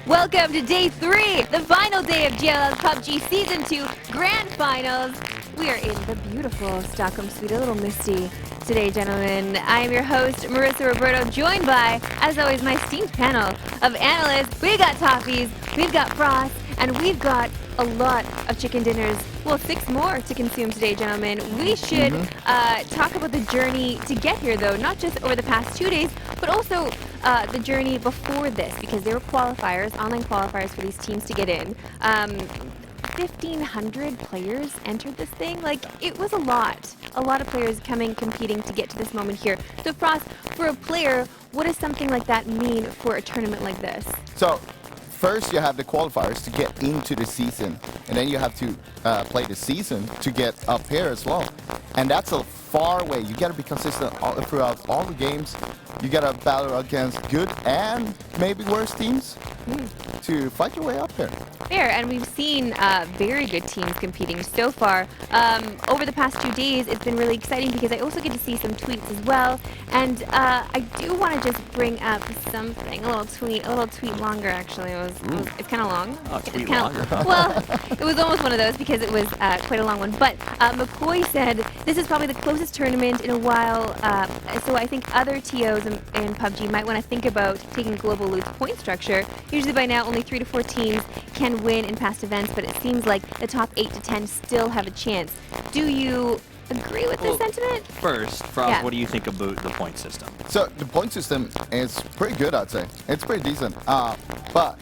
Welcome to Day 3, the final day of GLL PUBG Season 2 Grand Finals. We are in the beautiful Stockholm suite, a little misty today, gentlemen. I am your host, Marissa Roberto, joined by, as always, my esteemed panel of analysts. We got Toffees, we've got Frost, and we've got a lot of chicken dinners. Well, 6 more to consume today, gentlemen. We should talk about the journey to get here, though, not just over the past 2 days, but also the journey before this, because there were qualifiers, online qualifiers for these teams to get in. 1,500 players entered this thing. Like, it was a lot of players competing to get to this moment here. So, Frost, for a player, what does something like that mean for a tournament like this? So, first you have the qualifiers to get into the season, and then you have to play the season to get up here as well. And that's a far way. You got to be consistent throughout all the games. You got to battle against good and maybe worse teams to fight your way up there. Fair, and we've seen very good teams competing so far. Over the past 2 days, it's been really exciting because I also get to see some tweets as well. And I do want to just bring up something, a little tweet longer actually. It's kind of long. Oh, tweet longer. Well, it was almost one of those because it was quite a long one. But McCoy said this is probably the closest tournament in a while. So I think other TOs in PUBG might want to think about taking Global Loot's point structure. Usually by now only 3 to 4 teams can win in past events, but it seems like the top 8 to 10 still have a chance. Do you agree with this sentiment? First, Frost, what do you think about the point system? So the point system is pretty good, I'd say. It's pretty decent, but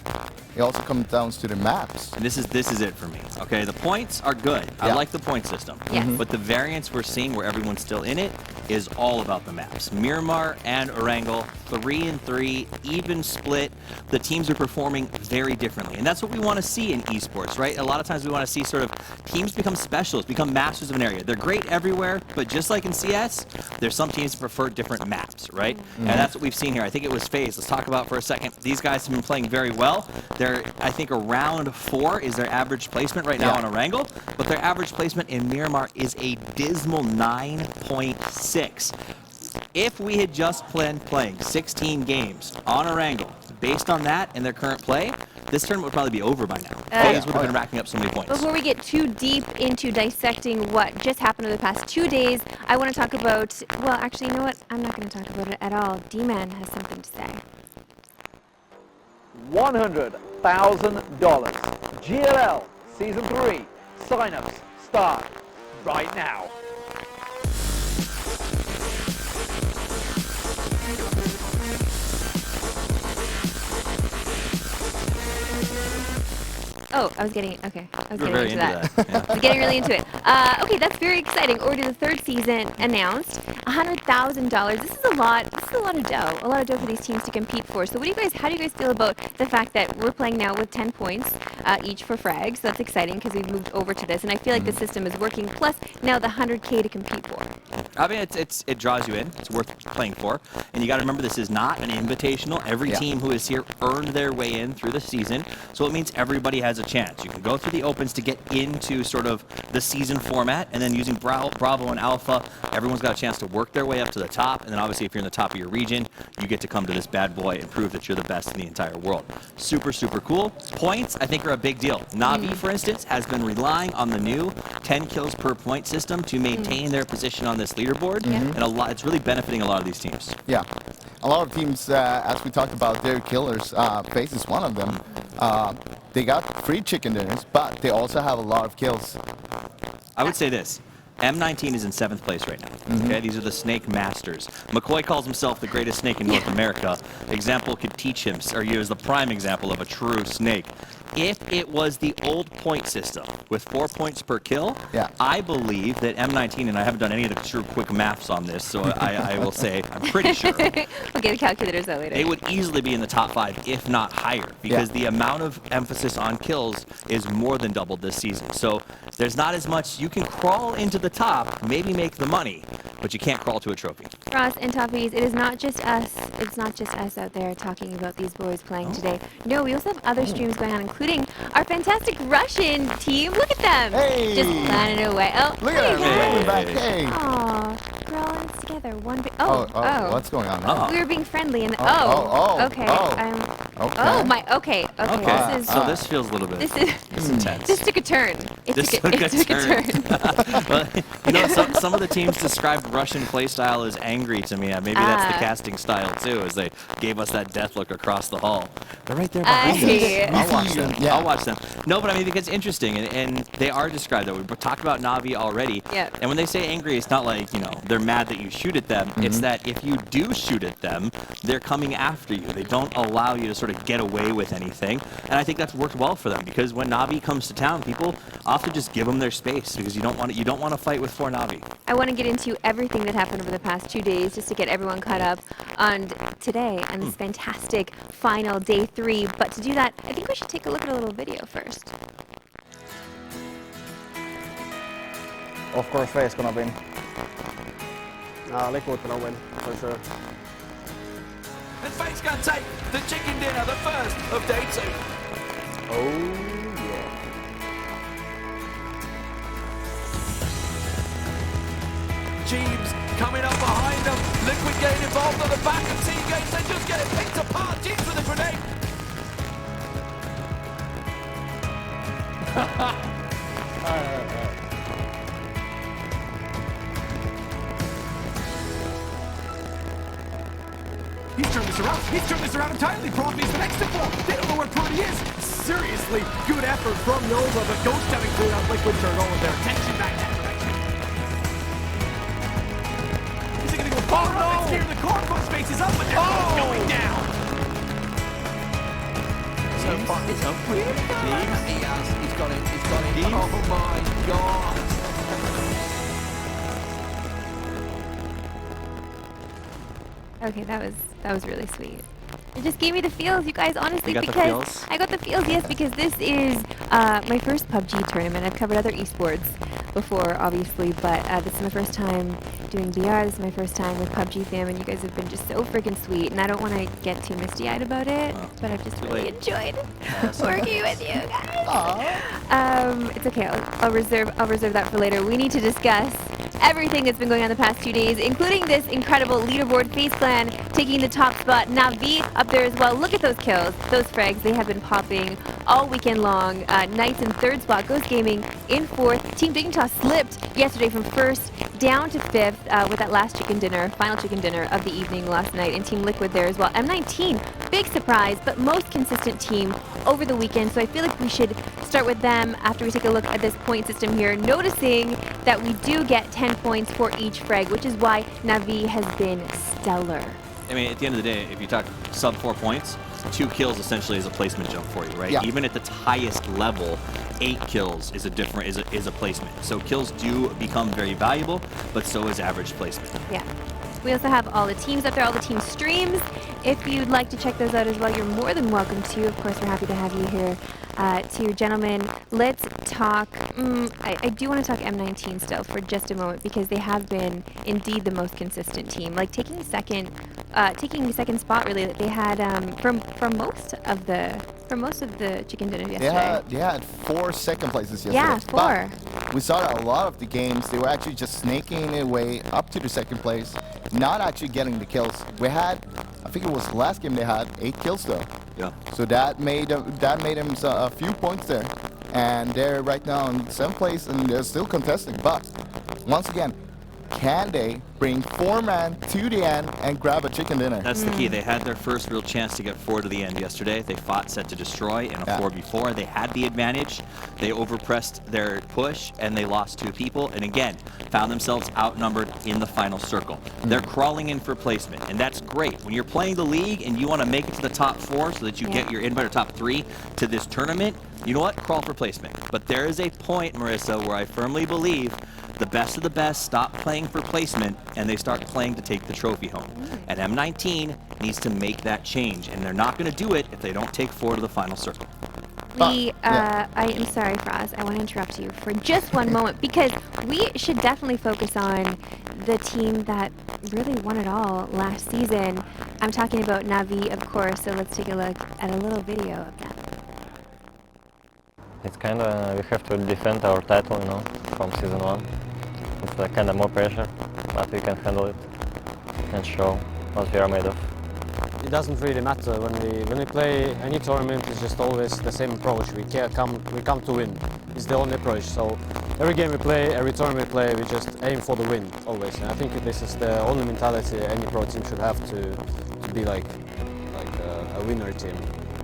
it also comes down to the maps. And this is it for me. Okay, the points are good. I like the point system. Yes. But the variance we're seeing where everyone's still in it is all about the maps. Mirimar and Erangel, 3 and 3, even split. The teams are performing very differently. And that's what we want to see in esports, right? A lot of times we want to see sort of teams become specialists, become masters of an area. They're great everywhere, but just like in CS, there's some teams that prefer different maps, right? And that's what we've seen here. I think it was FaZe. Let's talk about for a second. These guys have been playing very well. They're, I think, around 4 is their average placement right now on Erangel, but their average placement in Miramar is a dismal 9.6. If we had just planned playing 16 games on Erangel, based on that and their current play, this tournament would probably be over by now. FaZe would have been racking up so many points. Before we get too deep into dissecting what just happened over the past 2 days, I want to talk about, well, actually, you know what? I'm not going to talk about it at all. Deman has something to say. $100,000. GLL Season 3. Sign-ups start right now. Oh, I was getting okay. I was We're getting very into that. Yeah. I was getting really into it. Okay, that's very exciting. Already the 3rd season announced. $100,000. This is a lot. This is a lot of dough. A lot of dough for these teams to compete for. So, how do you guys feel about the fact that we're playing now with 10 points each for frags? So that's exciting because we've moved over to this, and I feel like the system is working. Plus, now the 100K to compete for. I mean, it draws you in. It's worth playing for. And you got to remember, this is not an invitational. Every team who is here earned their way in through the season. So it means everybody has a chance. You can go through the opens to get into sort of the season format, and then using Bravo and Alpha, everyone's got a chance to work their way up to the top. And then obviously, if you're in the top of your region, you get to come to this bad boy and prove that you're the best in the entire world. Super, super cool. Points, I think, are a big deal. NAVI, for instance, has been relying on the new 10 kills per point system to maintain their position on this leaderboard, and it's really benefiting a lot of these teams. Yeah, a lot of teams, as we talked about, they're killers. FaZe is one of them. They got free chicken dinners, but they also have a lot of kills. I would say this. M19 is in 7th place right now. Okay, these are the Snake Masters. McCoy calls himself the greatest snake in North America. Example could teach him, or he is the prime example of a true snake. If it was the old point system with 4 points per kill, I believe that M19, and I haven't done any of the true quick maths on this, so I will say I'm pretty sure. We'll get the calculators out later. They would easily be in the top 5, if not higher, because the amount of emphasis on kills is more than doubled this season. So there's not as much. You can crawl into the top, maybe make the money, but you can't crawl to a trophy. Frost and Toffees, it is not just us. It's not just us out there talking about these boys playing today. No, we also have other streams going on, including our fantastic Russian team. Look at them. Hey. Just planning away. Oh, Look at guys. back. Hey. Aw, we're all in this together. One big. What's going on now? We were being friendly and okay. Okay. Oh my. Okay. Okay, This is. so this feels a little bit This is. it's intense. This took a turn. It This took a turn. Well, you know, some of the teams described Russian playstyle as angry to me. Maybe that's the casting style too, as they gave us that death look across the hall. They're right there behind I- us. I'll watch them. Yeah. I'll watch them. No, but I mean, because it's interesting, and they are described that way. We talked about Navi already. Yeah. And when they say angry, it's not like, you know, they're mad that you shoot at them. It's that if you do shoot at them, they're coming after you. They don't allow you to sort of get away with anything. And I think that's worked well for them, because when Navi comes to town, people often just give them their space, because you don't want to fight with 4 Navi. I want to get into everything that happened over the past 2 days just to get everyone caught up on today and this fantastic final day 3. But to do that, I think we should take a look at a little video first. Of course, Faye's gonna win. Liquid gonna win, for sure. And Fate's going to take the chicken dinner, the first of day 2. Oh, yeah. Jeeves coming up behind them. Liquid getting involved at the back of T-Gates. They just get it picked apart. Jeeves with a grenade. He's turned this around. He's turned this around entirely. Profi's the next to fall. They don't know where Purdy is. Seriously, good effort from Nova, but Ghost having cleared out Liquid turned all of their attention back that direction. Is he going to go far up? It's near the car. Push faces up, but they're both going down. So far, it's up. He has. He's got it. He's got it. Oh my God. Okay, that was really sweet. It just gave me the feels, you guys, honestly, You got the because feels? I got the feels, yes, because this is my first PUBG tournament. I've covered other esports before, obviously, but this is my first time doing VR. This is my first time with PUBG fam, and you guys have been just so freaking sweet. And I don't want to get too misty-eyed about it, but I've just really enjoyed working with you guys. It's okay. I'll reserve that for later. We need to discuss everything that's been going on the past 2 days, including this incredible leaderboard. FaZe Clan taking the top spot. NAVI up there as well. Look at those kills, those frags. They have been popping all weekend long. Knights in 3rd spot. Ghost Gaming in 4th. Team Dignitas slipped yesterday from 1st down to 5th with that last chicken dinner, final chicken dinner of the evening last night. And Team Liquid there as well. M19, big surprise, but most consistent team over the weekend. So I feel like we should start with them after we take a look at this point system here, noticing that we do get 10 points for each frag, which is why NAVI has been stellar. I mean, at the end of the day, if you talk sub 4 points, 2 kills essentially is a placement jump for you, right? Yeah. Even at the highest level, 8 kills is a placement. So kills do become very valuable, but so is average placement. Yeah. We also have all the teams up there, all the team streams. If you'd like to check those out as well, you're more than welcome to. Of course, we're happy to have you here. To gentlemen, let's talk. I do want to talk M19 still for just a moment, because they have been indeed the most consistent team. Like taking the second spot really that they had for most of the chicken dinners yesterday. They had 4 second places yesterday. Yeah, 4. But we saw that a lot of the games, they were actually just snaking their way up to the second place, not actually getting the kills. We had, I think it was the last game they had 8 kills though. Yeah. So that made them a few points there, and they're right now in 7th place, and they're still contesting. But once again, can they bring 4-man to the end and grab a chicken dinner? That's the key. They had their first real chance to get 4 to the end yesterday. They fought set to destroy in a 4v4. They had the advantage. They overpressed their push, and they lost 2 people, and again, found themselves outnumbered in the final circle. They're crawling in for placement, and that's great. When you're playing the league and you want to make it to the top 4 so that you get your invite or top 3 to this tournament, you know what? Crawl for placement. But there is a point, Marissa, where I firmly believe the best of the best stop playing for placement and they start playing to take the trophy home. And M19 needs to make that change, and they're not going to do it if they don't take 4 to the final circle. I am sorry, Froz. I want to interrupt you for just one moment, because we should definitely focus on the team that really won it all last season. I'm talking about NAVI, of course, so let's take a look at a little video of that. It's kind of, we have to defend our title, you know, from season 1. It's kind of more pressure, but we can handle it and show what we are made of. it doesn't really matter when we play any tournament. It's just always the same approach. We come to win. It's the only approach. So every game we play, every tournament we play, we just aim for the win always. And I think this is the only mentality any pro team should have to be like a winner team.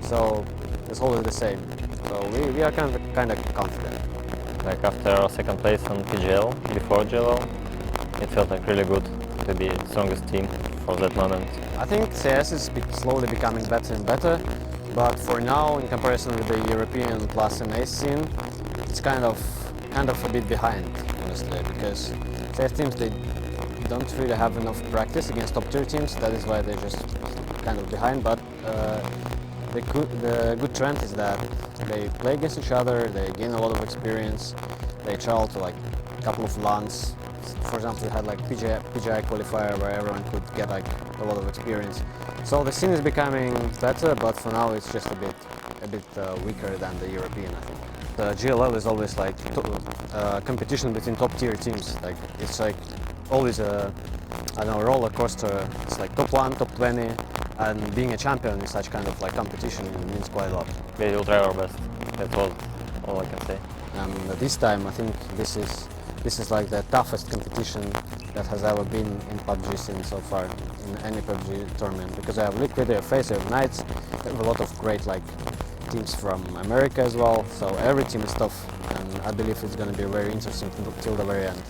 So it's always the same. So we are kind of confident. Like after our second place on PGL, before GLL, it felt like really good to be the strongest team for that moment. I think CS is slowly becoming better and better, but for now, in comparison with the European Plus and Ace scene, it's kind of a bit behind, honestly, because CS teams, they don't really have enough practice against top tier teams. That is why they're just kind of behind. But the good trend is that they play against each other, they gain a lot of experience, they travel to like a couple of LANs. For example, they had like PGI qualifier where everyone could get like a lot of experience. So the scene is becoming better, but for now it's just a bit weaker than the European, I think. The GLL is always like competition between top tier teams. Like it's like always a roller coaster. It's like top 1, top 20, and being a champion in such kind of like competition means quite a lot. We will try our best. That's all I can say. And this time I think this is like the toughest competition that has ever been in PUBG scene so far, in any PUBG tournament, because I have Liquid, I have FaZe, I have Knights, I have a lot of great like teams from America as well, so every team is tough, and I believe it's going to be very interesting till the very end.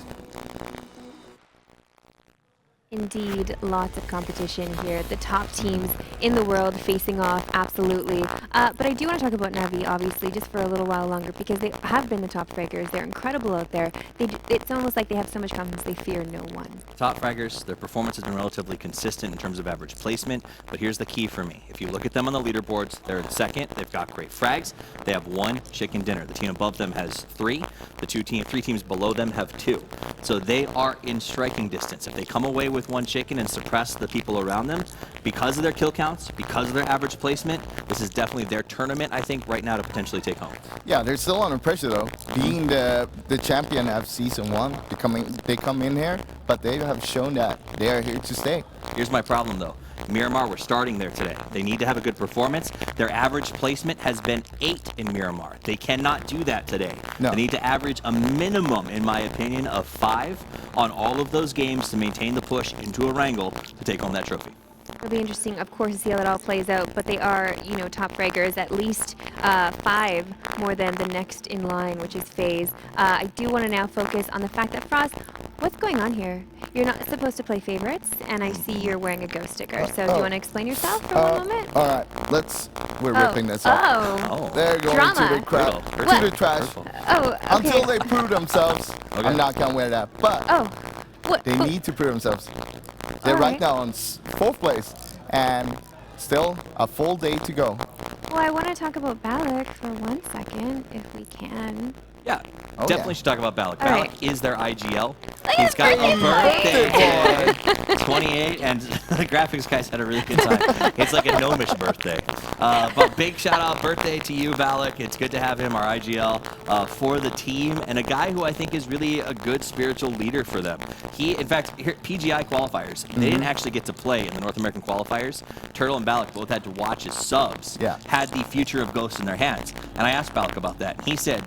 Indeed, lots of competition here. The top teams in the world facing off, absolutely. But I do want to talk about NAVI, obviously, just for a little while longer, because they have been the top fraggers. They're incredible out there. It's almost like they have so much confidence they fear no one. Top fraggers, their performance has been relatively consistent in terms of average placement, but here's the key for me. If you look at them on the leaderboards, they're in second. They've got great frags. They have 1 chicken dinner. The team above them has 3. The 3 teams below them have 2. So they are in striking distance. If they come away with 1 chicken and suppress the people around them, because of their kill counts, because of their average placement, this is definitely their tournament, I think, right now to potentially take home. Yeah, they're still under pressure though. Being the champion of Season 1, they come in here, but they have shown that they are here to stay. Here's my problem though. Miramar, we're starting there today. They need to have a good performance. Their average placement has been 8 in Miramar. They cannot do that today. No. They need to average a minimum, in my opinion, of 5 on all of those games to maintain the push into a wrangle to take home that trophy. It'll be interesting, of course, to see how it all plays out, but they are, top fraggers, at least 5 more than the next in line, which is FaZe. I do want to now focus on the fact that, Frost, what's going on here? You're not supposed to play favorites, and I see you're wearing a ghost sticker, so do you want to explain yourself for one moment? All right, we're ripping this up. Oh, They're going drama. to the crowd, to the trash. Oh, okay. Until they prove themselves, I'm not going to wear that. But What? they need to prove themselves. They're right now on 4th place, and still a full day to go. Well, I want to talk about Balak for 1 second, if we can. Yeah, Oh, definitely yeah. should talk about Balak. All Balak right. is their IGL. Look He's at got a freaking birthday boy. 28, and the graphics guys had a really good time. It's like a gnomish birthday. But big shout out birthday to you, Balak. It's good to have him, our IGL, for the team, and a guy who I think is really a good spiritual leader for them. In fact, here, PGI qualifiers, they didn't actually get to play in the North American qualifiers. Turtle and Balak both had to watch as subs, had the future of Ghost in their hands. And I asked Balak about that. He said,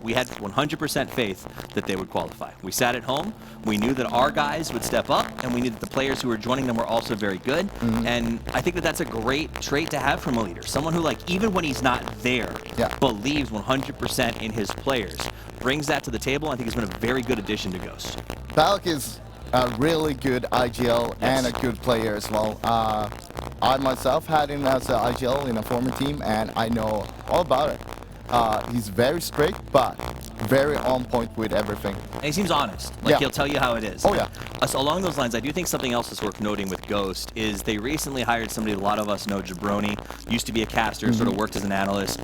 we had 100% faith that they would qualify. We sat at home, we knew that our guys would step up, and we knew that the players who were joining them were also very good. And I think that that's a great trait to have from a leader. Someone who, even when he's not there, believes 100% in his players. Brings that to the table. I think he's been a very good addition to Ghost. Balak is a really good IGL and a good player as well. I myself had him as an IGL in a former team, and I know all about it. He's very strict, but very on point with everything. And he seems honest. He'll tell you how it is. Oh, yeah. So along those lines, I do think something else is worth noting with Ghost is they recently hired somebody a lot of us know, Jabroni, used to be a caster, sort of worked as an analyst,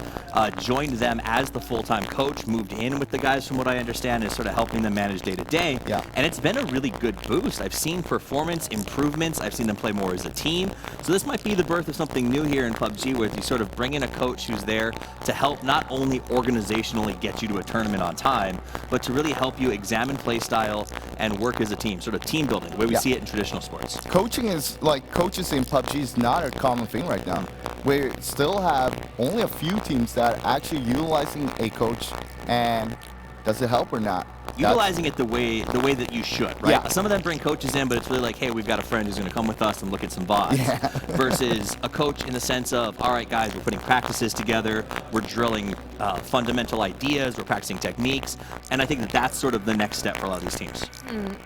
joined them as the full-time coach, moved in with the guys from what I understand, is sort of helping them manage day-to-day. Yeah. And it's been a really good boost. I've seen performance improvements. I've seen them play more as a team. So this might be the birth of something new here in PUBG, where you sort of bring in a coach who's there to help not only organizationally get you to a tournament on time, but to really help you examine play style and work as a team, sort of team building, the way we see it in traditional sports. Coaching is, like, coaches in PUBG is not a common thing right now. We still have only a few teams that are actually utilizing a coach, and does it help or not? Utilizing it the way that you should, right? Yeah. Some of them bring coaches in, but it's really like, hey, we've got a friend who's going to come with us and look at some VODs. Yeah. Versus a coach in the sense of, all right, guys, we're putting practices together, we're drilling fundamental ideas, we're practicing techniques, and I think that that's sort of the next step for a lot of these teams.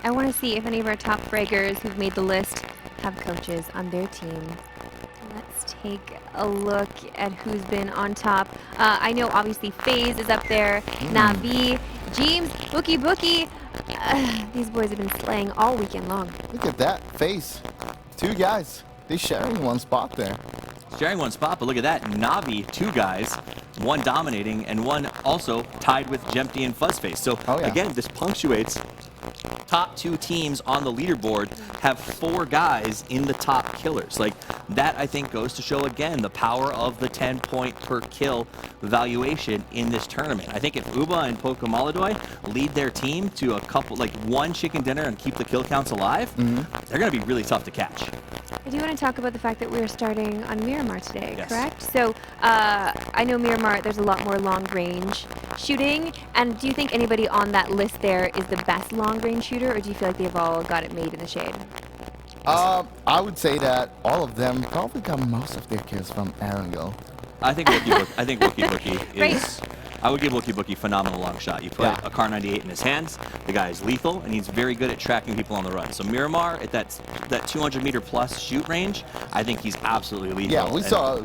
I want to see if any of our top fraggers who've made the list have coaches on their team. Let's take a look at who's been on top. I know obviously FaZe is up there, NAVI, James, Bookie. These boys have been slaying all weekend long. Look at that face. 2 guys. They're sharing one spot there. Sharing one spot, but look at that. Navi, 2 guys, 1 dominating, and 1 also tied with Jempty and Fuzzface. So again, this punctuates top 2 teams on the leaderboard have 4 guys in the top killers. Like, that I think goes to show again the power of the 10 point per kill valuation in this tournament. I think if Uba and Pokomaladoy lead their team to a couple, like 1 chicken dinner and keep the kill counts alive, they're going to be really tough to catch. I do want to talk about the fact that we're starting on Mirimar today, correct? So I know Mirimar, there's a lot more long range shooting, and do you think anybody on that list there is the best long range shooter, or do you feel like they've all got it made in the shade? I would say that all of them probably got most of their kills from Erangel. I think Wookie Bookie is... I would give Wookie Bookie phenomenal long shot. You put a Car 98 in his hands, the guy is lethal, and he's very good at tracking people on the run. So Mirimar, at that 200 meter plus shoot range, I think he's absolutely lethal. Yeah,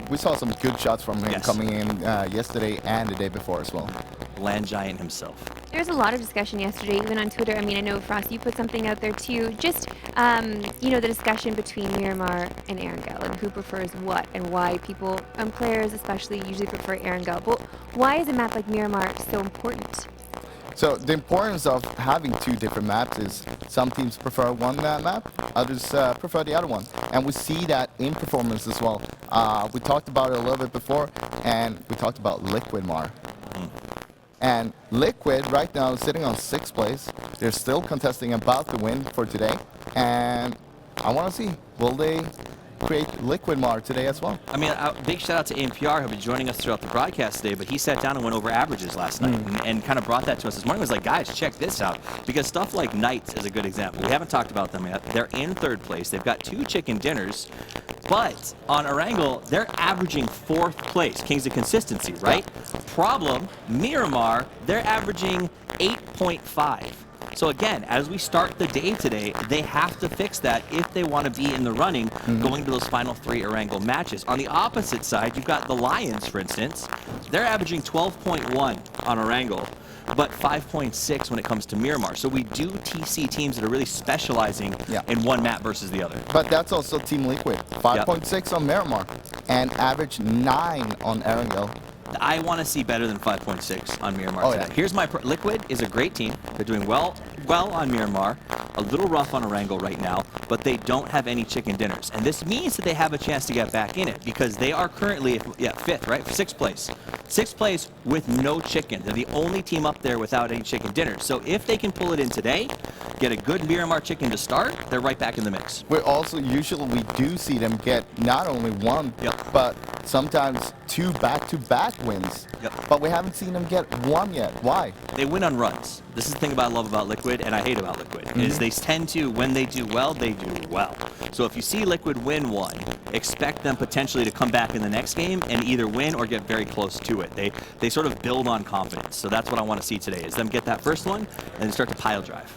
we saw some good shots from him coming in yesterday and the day before as well. Land giant himself. There was a lot of discussion yesterday, even on Twitter. I mean, I know, Frost, you put something out there too. Just, you know, the discussion between Mirimar and Erangel and who prefers what and why people, players especially, usually prefer Erangel. But why is a map like Mirimar so important? So the importance of having 2 different maps is some teams prefer one map, others prefer the other one. And we see that in performance as well. We talked about it a little bit before, and we talked about Liquid Mar. And Liquid right now is sitting on 6th place. They're still contesting about the win for today. And I want to see, will they create Liquid Mar today as well? I mean, big shout out to AMPR who'll be joining us throughout the broadcast today, but he sat down and went over averages last night and kind of brought that to us this morning. Was like, guys, check this out. Because stuff like Knights is a good example. We haven't talked about them yet. They're in 3rd place. They've got 2 chicken dinners. But on Erangel, they're averaging 4th place. Kings of consistency, right? Problem, Mirimar, they're averaging 8.5. So again, as we start the day today, they have to fix that if they want to be in the running going to those final 3 Erangel matches. On the opposite side, you've got the Lions, for instance. They're averaging 12.1 on Erangel, but 5.6 when it comes to Mirimar. So we do TC teams that are really specializing in one map versus the other. But that's also Team Liquid. 5.6 on Mirimar and average 9 on Erangel. I want to see better than 5.6 on Mirimar today. Here's my Liquid is a great team. They're doing well on Mirimar. A little rough on Erangel right now, but they don't have any chicken dinners. And this means that they have a chance to get back in it because they are currently, 5th, right? 6th place. 6th place with no chicken. They're the only team up there without any chicken dinners. So if they can pull it in today, get a good Mirimar chicken to start, they're right back in the mix. We do see them get not only 1, but sometimes 2 back-to-back wins. But we haven't seen them get 1 yet. Why? They win on runs. This is the thing I love about Liquid and I hate about Liquid, is they tend to, when they do well, they do well. So if you see Liquid win 1, expect them potentially to come back in the next game and either win or get very close to it. They sort of build on confidence. So that's what I want to see today, is them get that first one and then start to pile drive.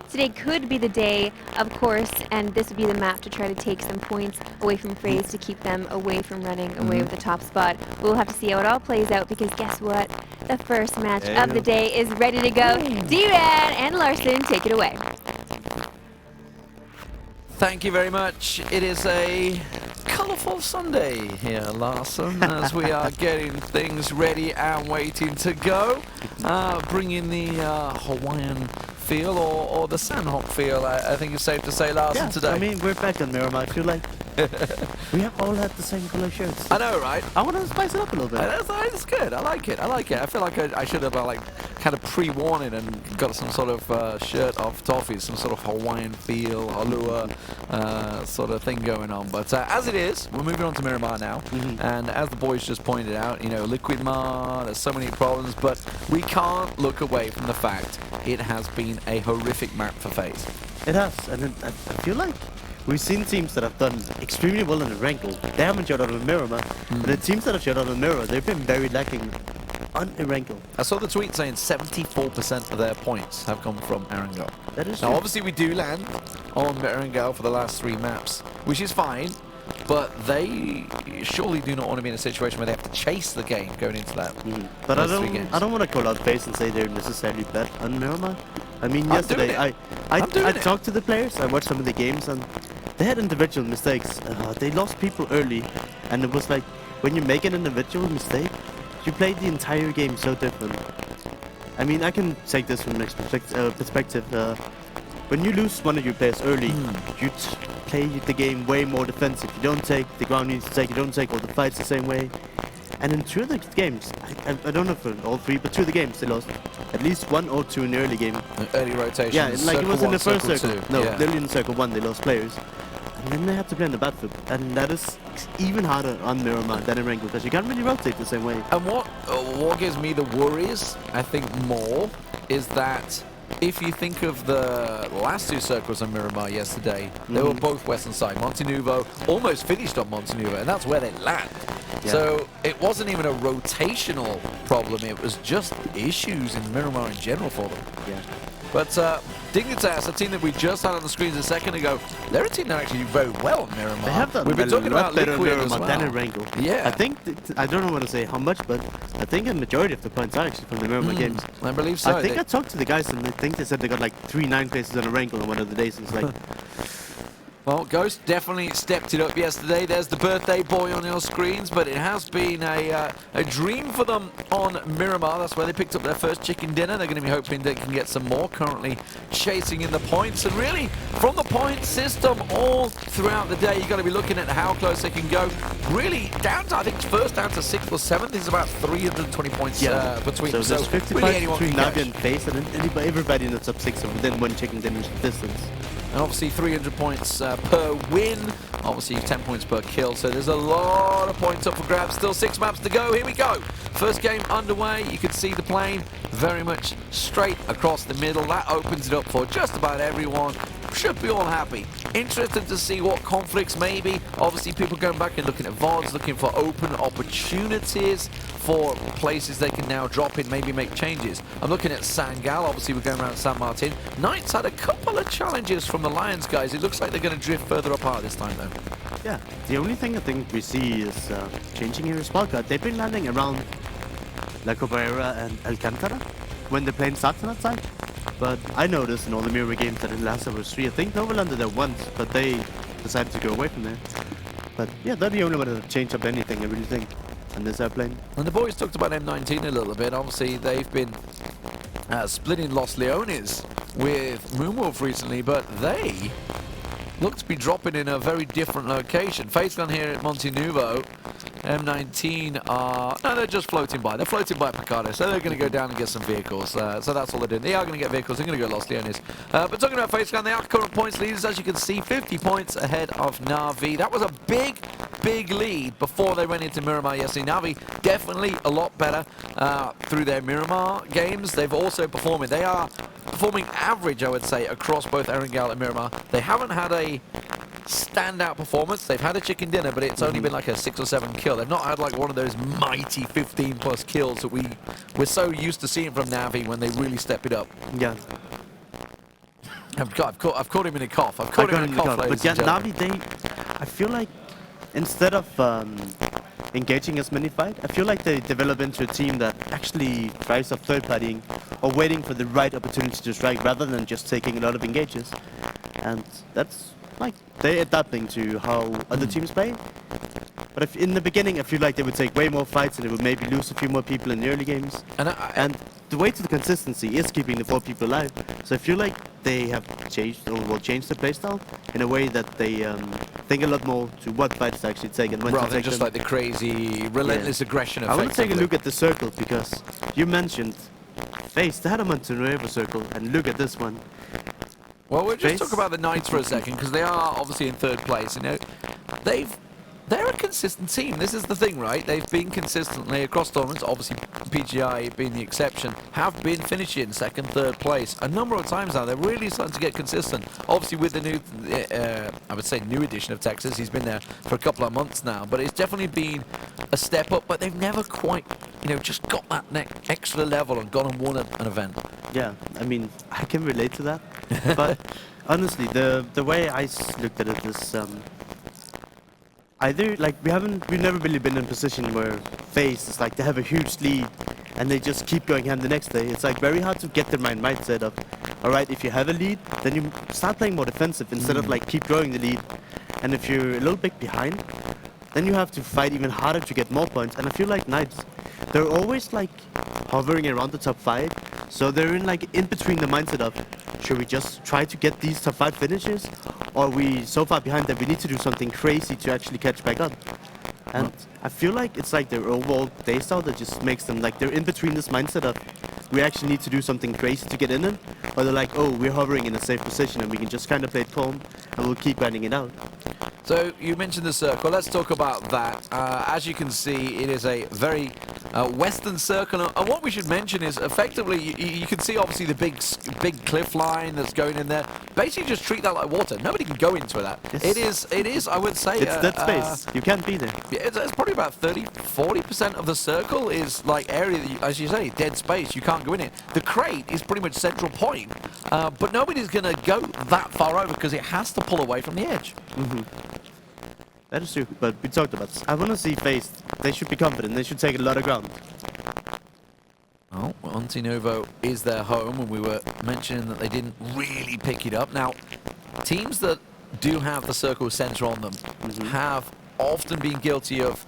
Today could be the day, of course, and this would be the map to try to take some points away from FaZe to keep them away from running away with the top spot. We'll have to see how it all plays out because guess what? The first match of the day is ready to go. Deman and Larsen, take it away. Thank you very much. It is a colourful Sunday here, Larsen, as we are getting things ready and waiting to go. Bringing the Hawaiian feel or the Sandhawk feel, I think it's safe to say, Larsen, today. I mean, we're back on Miramar. I feel like we have all had the same color shirts. I know, right? I want to spice it up a little bit. That's good. I like it. I feel like I should have like kind of pre-warned it and got some sort of shirt of Toffee, some sort of Hawaiian feel, Alua sort of thing going on. But as it is, we're moving on to Miramar now. And as the boys just pointed out, you know, Liquid Mar, there's so many problems, but we can't look away from the fact it has been a horrific map for FaZe. It has, and I feel like we've seen teams that have done extremely well in the Erangel. They haven't showed out on Miramar, but the teams that have showed out on Miramar, they've been very lacking on Erangel. I saw the tweet saying 74% of their points have come from Erangel. That is now, true. obviously, we do land on Erangel for the last 3 maps, which is fine, but they surely do not want to be in a situation where they have to chase the game going into that. But I those 3 games. don't want to call out FaZe and say they're necessarily bad on Miramar. I mean, I'm doing yesterday I talked to the players, I watched some of the games, and they had individual mistakes. They lost people early, and it was like, when you make an individual mistake, you play the entire game so different. I mean, I can take this from next perspective. When you lose one of your players early, you play the game way more defensive. You don't take the ground you need to take, you don't take all the fights the same way. And in 2 of the games, I don't know for all 3, but 2 of the games they lost at least 1 or 2 in the early game. Early rotation. Yeah, like it was in the first circle circle. 2. No, Yeah. literally in circle 1 they lost players. And then they had to play on the battlefield. And that is even harder on Miramar than in Erangel, because you can't really rotate the same way. And what gives me the worries, I think, more, is that if you think of the last 2 circles on Miramar yesterday, they were both western side. Montenuvo almost finished on Montenuvo, and that's where they land. Yeah. So it wasn't even a rotational problem, it was just issues in Miramar in general for them. Yeah. But Dignitas, a team that we just had on the screens a second ago, they're a team that actually do very well in Miramar. They have done We've been talking about better Liquid as Miramar well. than Erangel. Yeah. I think, I don't know what to say how much, but I think a majority of the points are actually from the Miramar games. I believe so. I think I talked to the guys and I think they said they got like 3 9 places on Erangel on one of the days. It's like, Well, Ghost definitely stepped it up yesterday. There's the birthday boy on your screens, but it has been a dream for them on Miramar. That's where they picked up their first chicken dinner. They're going to be hoping they can get some more, currently chasing in the points. And really, from the point system all throughout the day, you've got to be looking at how close they can go. Really, down to, I think, first down to 6th or 7th is about 320 points between so them. there's 55 really anyone between can Navi catch. and FaZe, and then everybody in the top 6 are within 1 chicken dinner distance. And obviously 300 points per win, obviously 10 points per kill, so there's a lot of points up for grabs. Still 6 maps to go, here we go. First game underway, you can see the plane very much straight across the middle. That opens it up for just about everyone. Should be all happy. Interested to see what conflicts maybe. Obviously people going back and looking at VODs, looking for open opportunities for places they can now drop in, maybe make changes. I'm looking at Sangal, obviously we're going around San Martin. Knights had a couple of challenges from the Lions guys. It looks like they're going to drift further apart this time though. Yeah, the only thing I think we see is changing here is Sparka. They've been landing around La Cabrera and Alcantara when the plane starts on that side. But I noticed in all the Miramar games that in last over 3, I think Nova landed there once, but they decided to go away from there. But yeah, they're the only one that have changed up anything, I really think, on this airplane. And the boys talked about M19 a little bit. Obviously, they've been splitting Los Leones with Moonwolf recently, but they look to be dropping in a very different location. FaZe Clan here at Montenuvo. M19 are... No, they're just floating by. They're floating by Picardo, so they're going to go down and get some vehicles. So that's all they're doing. They are going to get vehicles. They're going to go Los Leones. But talking about FaZe Clan, they are current points leaders, as you can see, 50 points ahead of NAVI. That was a big lead before they went into Miramar yesterday. NAVI definitely a lot better through their Miramar games. They've also performing. They are performing average, I would say, across both Erangel and Miramar. They haven't had a standout performance. They've had a chicken dinner, but it's only been like a 6 or 7 kill. They've not had like one of those mighty 15+ kills that we're so used to seeing from NAVI when they really step it up. Yeah. I've caught him in a cough. I've caught him in a cough, but yeah, NAVI, I feel like instead of engaging as many fights, I feel like they develop into a team that actually tries of third-partying or waiting for the right opportunity to strike rather than just taking a lot of engages. And that's like they're adapting to how other teams play. But if in the beginning, I feel like they would take way more fights and they would maybe lose a few more people in the early games. And the way to the consistency is keeping the 4 people alive. So I feel like they have changed or will change their playstyle in a way that they think a lot more to what fights to actually take and when Rather to than take just them. like the crazy, relentless aggression. I want to take a effectively. look at the circle because you mentioned FaZe. They had a Montenegro circle, and look at this one. Well, we'll just FaZe. talk about the Knights for a second, because they are obviously in 3rd place. You know, they're a consistent team. This is the thing, right? They've been consistently across tournaments, obviously PGI being the exception, have been finishing 2nd, 3rd place a number of times now. They're really starting to get consistent. Obviously with the new, I would say new edition of Texas, he's been there for a couple of months now, but it's definitely been a step up, but they've never quite, you know, just got that extra level and gone and won an event. Yeah, I mean, I can relate to that. But honestly, the way I looked at it is either like we've never really been in a position where FaZe is like they have a huge lead and they just keep going ham the next day. It's like very hard to get their mindset of, all right, if you have a lead, then you start playing more defensive instead of like keep growing the lead. And if you're a little bit behind, then you have to fight even harder to get more points. And I feel like Knights, they're always like hovering around the top 5. So they're in like in between the mindset of, should we just try to get these top 5 finishes? Or are we so far behind that we need to do something crazy to actually catch back up? And I feel like it's like their overall playstyle that just makes them like they're in between this mindset of, we actually need to do something crazy to get in them. Or they're like, oh, we're hovering in a safe position and we can just kind of play it calm and we'll keep grinding it out. So you mentioned the circle. Let's talk about that. As you can see, it is a very western circle. And what we should mention is, effectively, you can see obviously the big cliff line that's going in there. Basically, just treat that like water. Nobody can go into that. Yes. It is. I would say It's dead space. You can't be there. Yeah, it's probably about 30-40% of the circle is like area that, as you say, dead space. You can't go in it. The crate is pretty much central point, but nobody's going to go that far over because it has to pull away from the edge. That is true, but we talked about this. I want to see FaZe. They should be confident. They should take a lot of ground. Oh, well, Antinovo is their home, and we were mentioning that they didn't really pick it up. Now, teams that do have the circle center on them have often been guilty of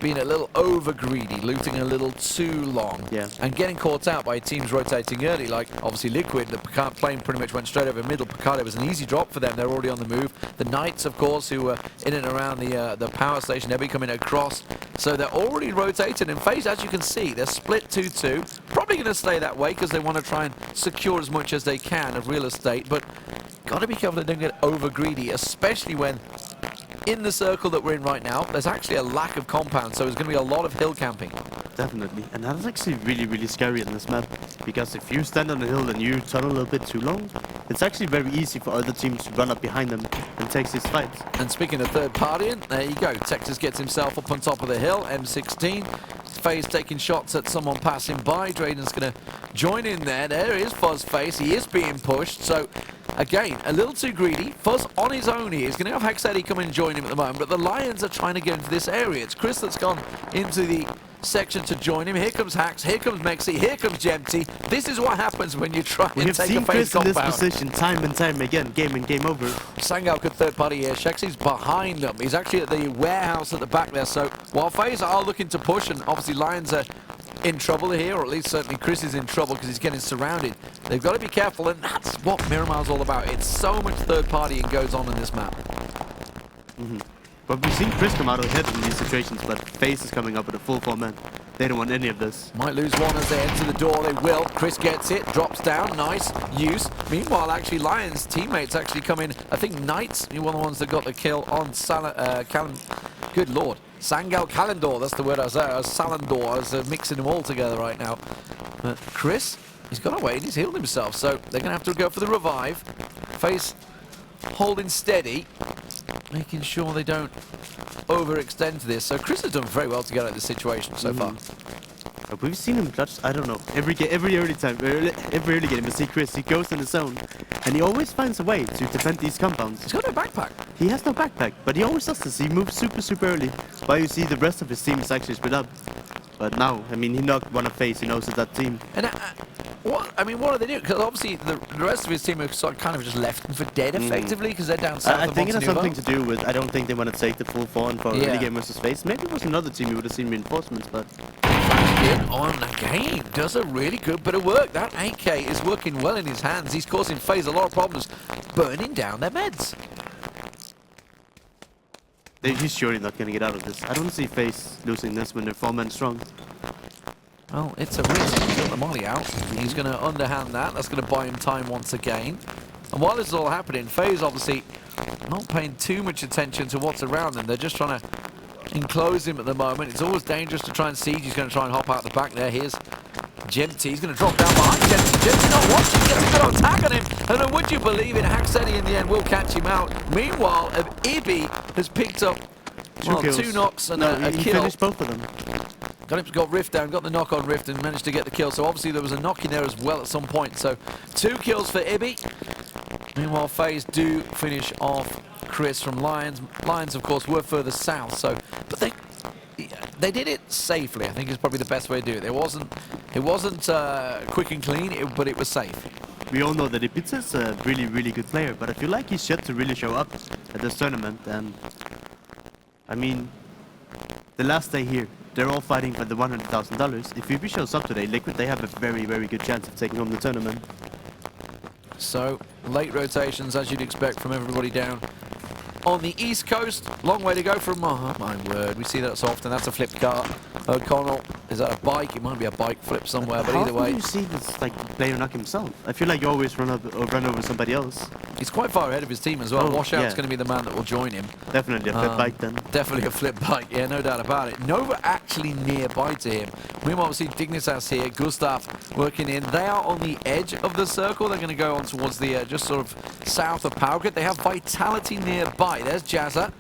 being a little over greedy, looting a little too long, and getting caught out by teams rotating early, like obviously Liquid. The Picard plane pretty much went straight over middle. Picard, it was an easy drop for them. They're already on the move. The Knights, of course, who were in and around the power station, they're coming across. So they're already rotating. And FaZe, as you can see, they're split 2-2. Probably going to stay that way because they want to try and secure as much as they can of real estate. But got to be careful they don't get over greedy, especially when in the circle that we're in right now, there's actually a lack of compound, so there's going to be a lot of hill camping. Definitely, and that is actually really, really scary in this map, because if you stand on a hill and you turn a little bit too long, it's actually very easy for other teams to run up behind them and take these fights. And speaking of third party, there you go. Texas gets himself up on top of the hill, M16. FaZe taking shots at someone passing by. Drayden's going to join in there. There is Fuzzface. He is being pushed, so again, a little too greedy. Fuzz on his own here. He's going to have Hexetti come in and join him at the moment, but the Lions are trying to get into this area. It's Chris that's gone into the section to join him. Here comes Hax, here comes Mexi, here comes Gemty. This is what happens when you try We and have take seen a FaZe Chris in this compound. position time and time again, game in, game over. Sangal could third party here. Shexi's behind them. He's actually at the warehouse at the back there. So while FaZe are looking to push, and obviously Lions are in trouble here, or at least certainly Chris is in trouble because he's getting surrounded. They've got to be careful, and that's what Miramar's all about. It's so much third partying goes on in this map. But we've seen Chris come out ahead in these situations, but FaZe is coming up with a full 4 man. They don't want any of this. Might lose one as they enter the door. They will. Chris gets it, drops down. Nice use. Meanwhile, actually, Lions' teammates actually come in. I think Knights, one of the ones that got the kill on good lord. Sangal Kalendor, that's the word I was there. Salandor, I was mixing them all together right now. But Chris, he's got away and he's healed himself, so they're going to have to go for the revive. FaZe holding steady, making sure they don't overextend to this. So Chris has done very well to get out of this situation so far. But we've seen him clutch, I don't know, every early game we see Chris, he goes in the zone, and he always finds a way to defend these compounds. He's got no backpack. He has no backpack, but he always does this. He moves super early, while you see the rest of his team is actually split up. But now, I mean, he knocked one of FaZe, he knows it's that team. And what do they do? Because obviously the rest of his team have sort of kind of just left him for dead effectively because they're down south. I of think it has Montenegro. something to do with, I don't think they want to take the full 4 for early game versus FaZe. Maybe it was another team you would have seen reinforcements, but Bastion on the game does a really good bit of work. That AK is working well in his hands. He's causing FaZe a lot of problems, burning down their meds. He's surely not going to get out of this. I don't see FaZe losing this when they're 4-man strong. Well, it's a risk. He's got the molly out. He's going to underhand that. That's going to buy him time once again. And while this is all happening, FaZe obviously not paying too much attention to what's around them. They're just trying to enclose him at the moment. It's always dangerous to try and siege. He's going to try and hop out the back there. Here's Gemty. He's going to drop down behind Gemty. Gemty not watching. Gets a good attack on him. And then would you believe it, Haxeni in the end will catch him out. Meanwhile, Ibi has picked up two knocks and a he kill. finished both of them. Got Rift down, got the knock on Rift and managed to get the kill. So obviously there was a knock in there as well at some point. So 2 kills for Ibi. Meanwhile, FaZe do finish off Chris from Lions. Lions, of course, were further south. But they did it safely. I think is probably the best way to do it. It wasn't quick and clean, but it was safe. We all know that Ibiza's a really, really good player, but I feel like he's yet to really show up at this tournament. And I mean, the last day here, they're all fighting for the $100,000. If Ibi shows up today, Liquid, they have a very, very good chance of taking home the tournament. So, late rotations, as you'd expect from everybody down on the East Coast. Long way to go from, oh my word, we see that so often. That's a flip car. O'Connell, is that a bike? It might be a bike flip somewhere, but either way. How do you see this player knock himself? I feel like you always run over somebody else. He's quite far ahead of his team as well. Washout's going to be the man that will join him. Definitely a flip bike then. Definitely a flip bike, yeah, no doubt about it. Nova actually nearby to him. Meanwhile, we see Dignitas here, Gustav working in. They are on the edge of the circle. They're going to go on towards the just sort of south of Powergrid. They have Vitality nearby. There's Jazza.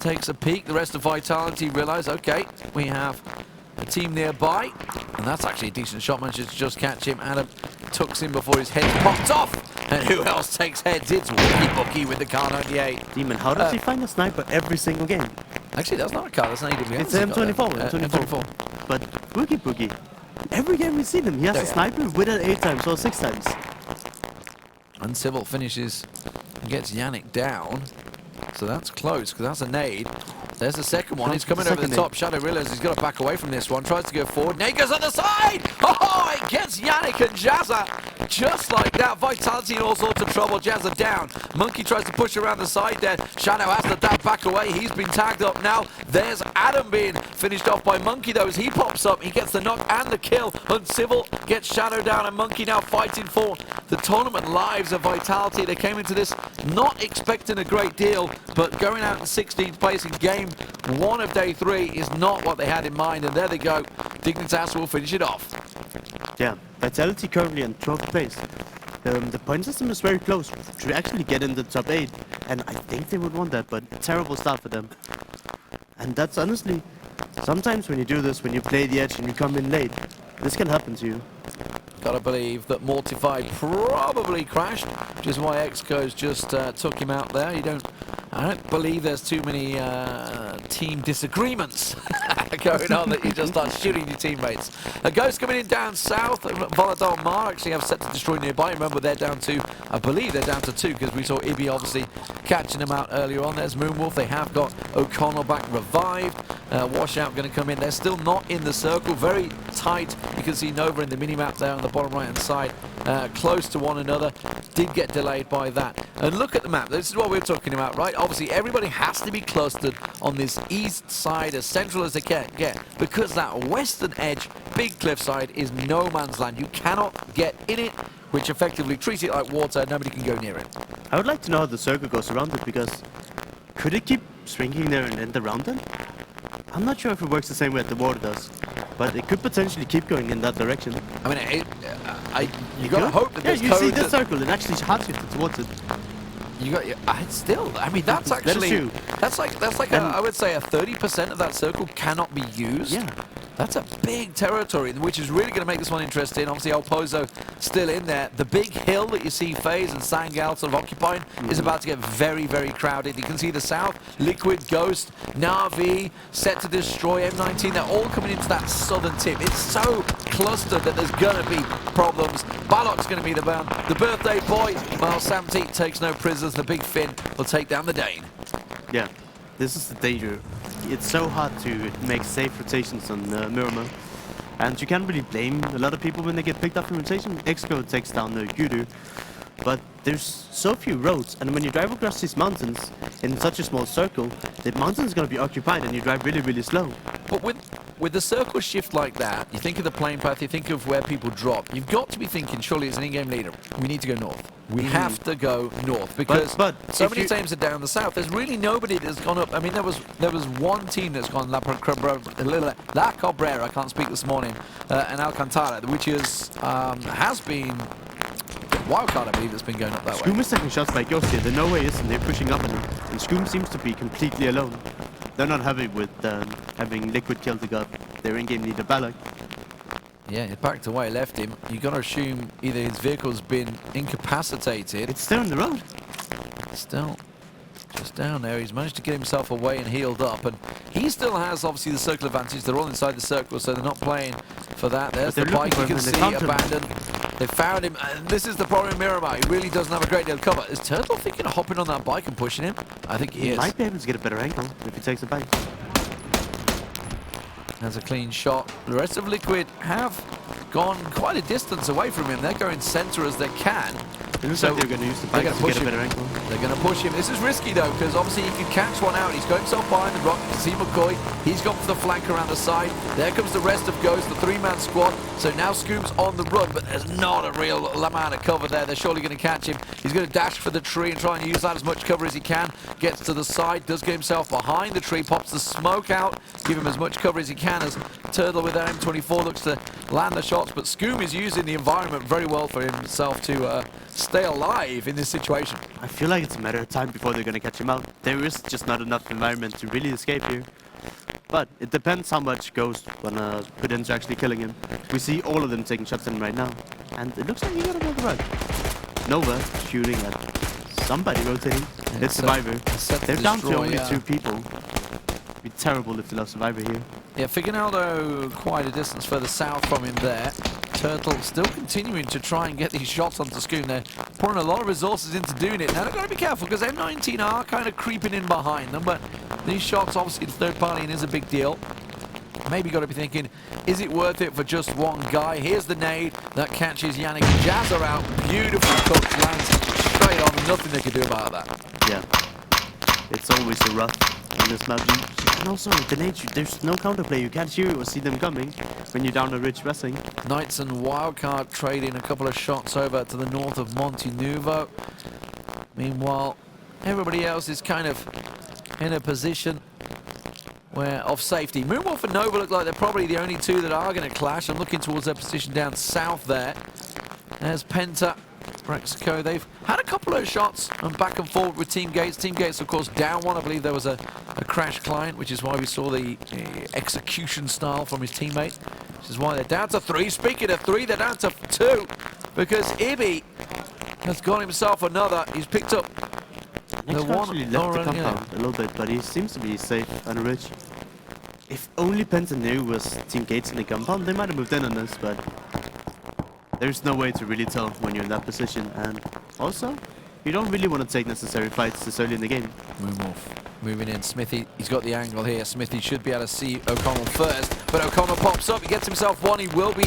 Takes a peek. The rest of Vitality realise, okay, we have a team nearby. And that's actually a decent shot. Manages to just catch him. Adam tucks him before his head popped off. And who else takes heads? It's Wookie Bookie with the Car 98. Demon, how does he find a sniper every single game? Actually, that's not a car. That's an AWM. It's an M24. M24. But Wookie Bookie, every game we see him, he has a sniper with it 8 times or 6 times. And Civil finishes and gets Yannick down. So that's close, because that's a nade. There's the second one. He's coming over the top. Shadow realizes he's got to back away from this one. Tries to go forward. Nade goes on the side. Oh, it gets Yannick and Jazza. Just like that. Vitality in all sorts of trouble. Jazza down. Monkey tries to push around the side there. Shadow has to back away. He's been tagged up now. There's Adam being finished off by Monkey, though, as he pops up. He gets the knock and the kill. And Civil gets Shadow down. And Monkey now fighting for the tournament lives of Vitality. They came into this not expecting a great deal, but going out in 16th place in game 1 of day 3 is not what they had in mind, and there they go. Dignitas will finish it off. Yeah, Vitality currently in 12th place. The point system is very close. Should actually get in the top 8, and I think they would want that, but terrible start for them. And that's honestly, sometimes when you do this, when you play the edge and you come in late, this can happen to you. Gotta believe that Mortified probably crashed, which is why Exco's just took him out there. I don't believe there's too many team disagreements going on that you just start shooting your teammates. A Ghost coming in down south. Volatile Mar actually have set to destroy nearby. Remember, they're down to, I believe they're down to 2, because we saw Ibi obviously catching them out earlier on. There's Moonwolf. They have got O'Connell back revived. Washout going to come in. They're still not in the circle. Very tight. You can see Nova in the mini-map there on the bottom right-hand side. Close to one another. Did get delayed by that. And look at the map. This is what we're talking about, right? Obviously, everybody has to be clustered on this east side as central as they can get, because that western edge, big cliffside, is no man's land. You cannot get in it, which effectively treats it like water. Nobody can go near it. I would like to know how the circle goes around it, because could it keep shrinking there and end around it? I'm not sure if it works the same way that the water does, but it could potentially keep going in that direction. I mean, you gotta hope that there's you see this circle, it actually hard shifted towards it. You got, still, I mean, that's actually, that's like I would say a 30% of that circle cannot be used. Yeah. That's a big territory, which is really going to make this one interesting. Obviously, El Pozo still in there. The big hill that you see FaZe and Sangal sort of occupying is about to get very, very crowded. You can see the south, Liquid, Ghost, Navi, set to destroy M19. They're all coming into that southern tip. It's so clustered that there's going to be problems. Balok's going to be the man. The birthday boy, while Samti takes no prisoners. The big Finn will take down the Dane. Yeah, this is the danger. It's so hard to make safe rotations on Mirimar. And you can't really blame a lot of people when they get picked up in rotation. Exco takes down the Yudu. But there's so few roads, and when you drive across these mountains in such a small circle, the mountain's going to be occupied and you drive really, really slow. But with the circle shift like that, you think of the plane path, you think of where people drop. You've got to be thinking, surely as an in-game leader, we need to go north. We have to go north because but so many teams are down the south. There's really nobody that's gone up. I mean, there was one team that's gone La Cabrera, I can't speak this morning, and Alcantara, which is has been Wildcard, I believe, that's been going up that way. Skoom is taking shots by Ghost here. There no way is, and they're pushing up on him. And Skoom seems to be completely alone. They're not happy with having Liquid kill their in-game leader Balak. Yeah, he backed away, left him. You got to assume either his vehicle's been incapacitated. It's still on the road. Still just down there. He's managed to get himself away and healed up, and he still has obviously the circle advantage. They're all inside the circle, so they're not playing for that. There's the bike you can see abandoned. They found him, and this is the problem in Miramar. He really doesn't have a great deal of cover. Is Turtle thinking of hopping on that bike and pushing him? I think he is. Might be able to get a better angle if he takes the bike. That's a clean shot. The rest of Liquid have gone quite a distance away from him. They're going center as they can. It looks like they're going to use the bike to get a better angle. They're going to push him. This is risky though, because obviously he can catch one out. He's got himself behind the rock. You can see McCoy. He's gone for the flank around the side. There comes the rest of Ghost, the three-man squad. So now Skoom's on the run, but there's not a real amount of cover there. They're surely going to catch him. He's going to dash for the tree and try and use that as much cover as he can. Gets to the side, does get himself behind the tree, pops the smoke out, give him as much cover as he can as Turtle with their M24 looks to land the shots. But Skoom is using the environment very well for himself to stay alive in this situation. I feel like it's a matter of time before they're going to catch him out. There is just not enough environment to really escape here. But it depends how much Ghost gonna put into actually killing him. We see all of them taking shots at him right now. And it looks like he got another run. Nova shooting at somebody rotating. It's Survivor. They're down to only 2 people. It'd be terrible if they lost Survivor here. Yeah, Figinaldo quite a distance further south from him there. Turtle still continuing to try and get these shots onto Skoom. They're pouring a lot of resources into doing it. Now they've got to be careful because M19 are kind of creeping in behind them, but these shots obviously the third party and is a big deal. Maybe got to be thinking, is it worth it for just one guy? Here's the nade that catches Yannick and Jazzer out. Beautiful cook, lands straight on. Nothing they can do about that. Yeah, it's always a rough on this map. And also, the nade, there's no counterplay. You can't hear or see them coming when you're down a ridge pressing. Knights and Wildcard trading a couple of shots over to the north of Monte Nuovo. Meanwhile, everybody else is kind of in a position where of safety. Moonwolf and Nova look like they're probably the only 2 that are going to clash. I'm looking towards their position down south there. There's Penta, Rexico. They've had a couple of shots and back and forward with Team Gates. Team Gates, of course, down one. I believe there was a crash client, which is why we saw the execution style from his teammate, which is why they're down to 3. Speaking of 3, they're down to 2 because Ibi has got himself another. He's picked up the one. Actually left the compound a little bit, but he seems to be safe on a ridge. If only Penta knew was Team Gates in the compound, they might have moved in on this, but there's no way to really tell when you're in that position. And also, you don't really want to take necessary fights this early in the game. Moonwolf moving in. Smithy, he's got the angle here. Smithy should be able to see O'Connell first, but O'Connell pops up. He gets himself one. He will be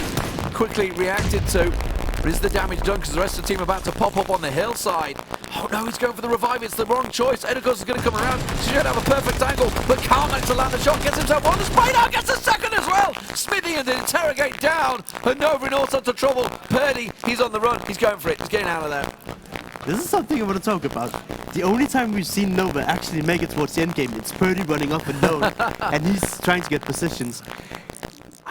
quickly reacted to. But is the damage done because the rest of the team are about to pop up on the hillside? Oh no, he's going for the revive. It's the wrong choice. Edicos is going to come around. She should have a perfect angle, but can't manage to land the shot. Gets himself on the spray now. Gets a second as well. Smithy and interrogate down. And Nova in all sorts of trouble. Purdy, he's on the run. He's going for it. He's getting out of there. This is something I want to talk about. The only time we've seen Nova actually make it towards the end game, it's Purdy running up and down, and he's trying to get positions.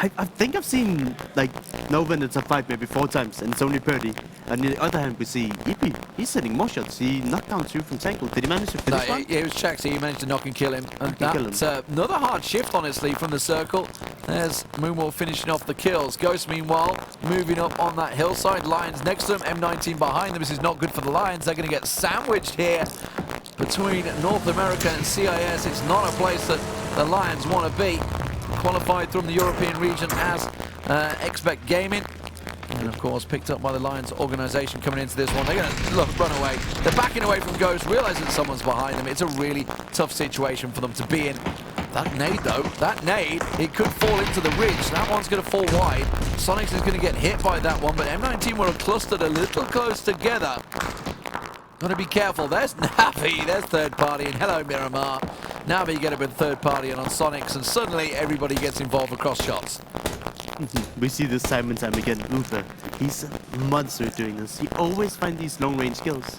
I think I've seen like Nova in the top 5 maybe 4 times, and it's only Purdy. On the other hand, we see Ipi. He's hitting more shots. He knocked down 2 from Tangle. Did he manage to finish one? Yeah, it was Chaxi. He managed to knock and kill him. And that's another hard shift, honestly, from the circle. There's Moonwolf finishing off the kills. Ghost, meanwhile, moving up on that hillside. Lions next to him. M19 behind them. This is not good for the Lions. They're going to get sandwiched here between North America and CIS. It's not a place that the Lions want to be. Qualified from the European region as Expect Gaming, and of course picked up by the Lions organization coming into this one. They're going to run away. They're backing away from Ghost, realizing someone's behind them. It's a really tough situation for them to be in. That nade, though, that nade, it could fall into the ridge. That one's going to fall wide. Sonics is going to get hit by that one, but M19 were clustered a little close together. Got to be careful. There's NAVI, there's third party, and hello, Mirimar. NAVI get a bit third party and on Sonics, and suddenly everybody gets involved across shots. We see this time and time again. Luther, he's a monster at doing this. He always finds these long-range kills.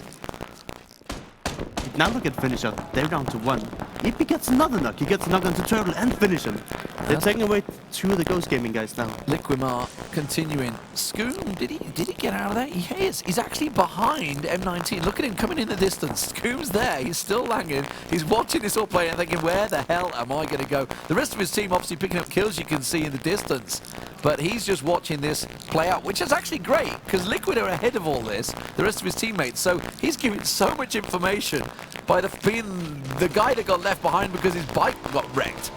Now look at finish up. They're down to 1. If he gets another knock, he gets a knock onto Turtle and finish him. They're taking away 2 of the Ghost Gaming guys now. Liquimar continuing. Scoom, did he get out of there? He is. He's actually behind M19. Look at him coming in the distance. Scoom's there. He's still langing. He's watching this all play and thinking, where the hell am I going to go? The rest of his team obviously picking up kills you can see in the distance. But he's just watching this play out, which is actually great, because Liquid are ahead of all this, the rest of his teammates. So he's giving so much information by being the guy that got left behind because his bike got wrecked.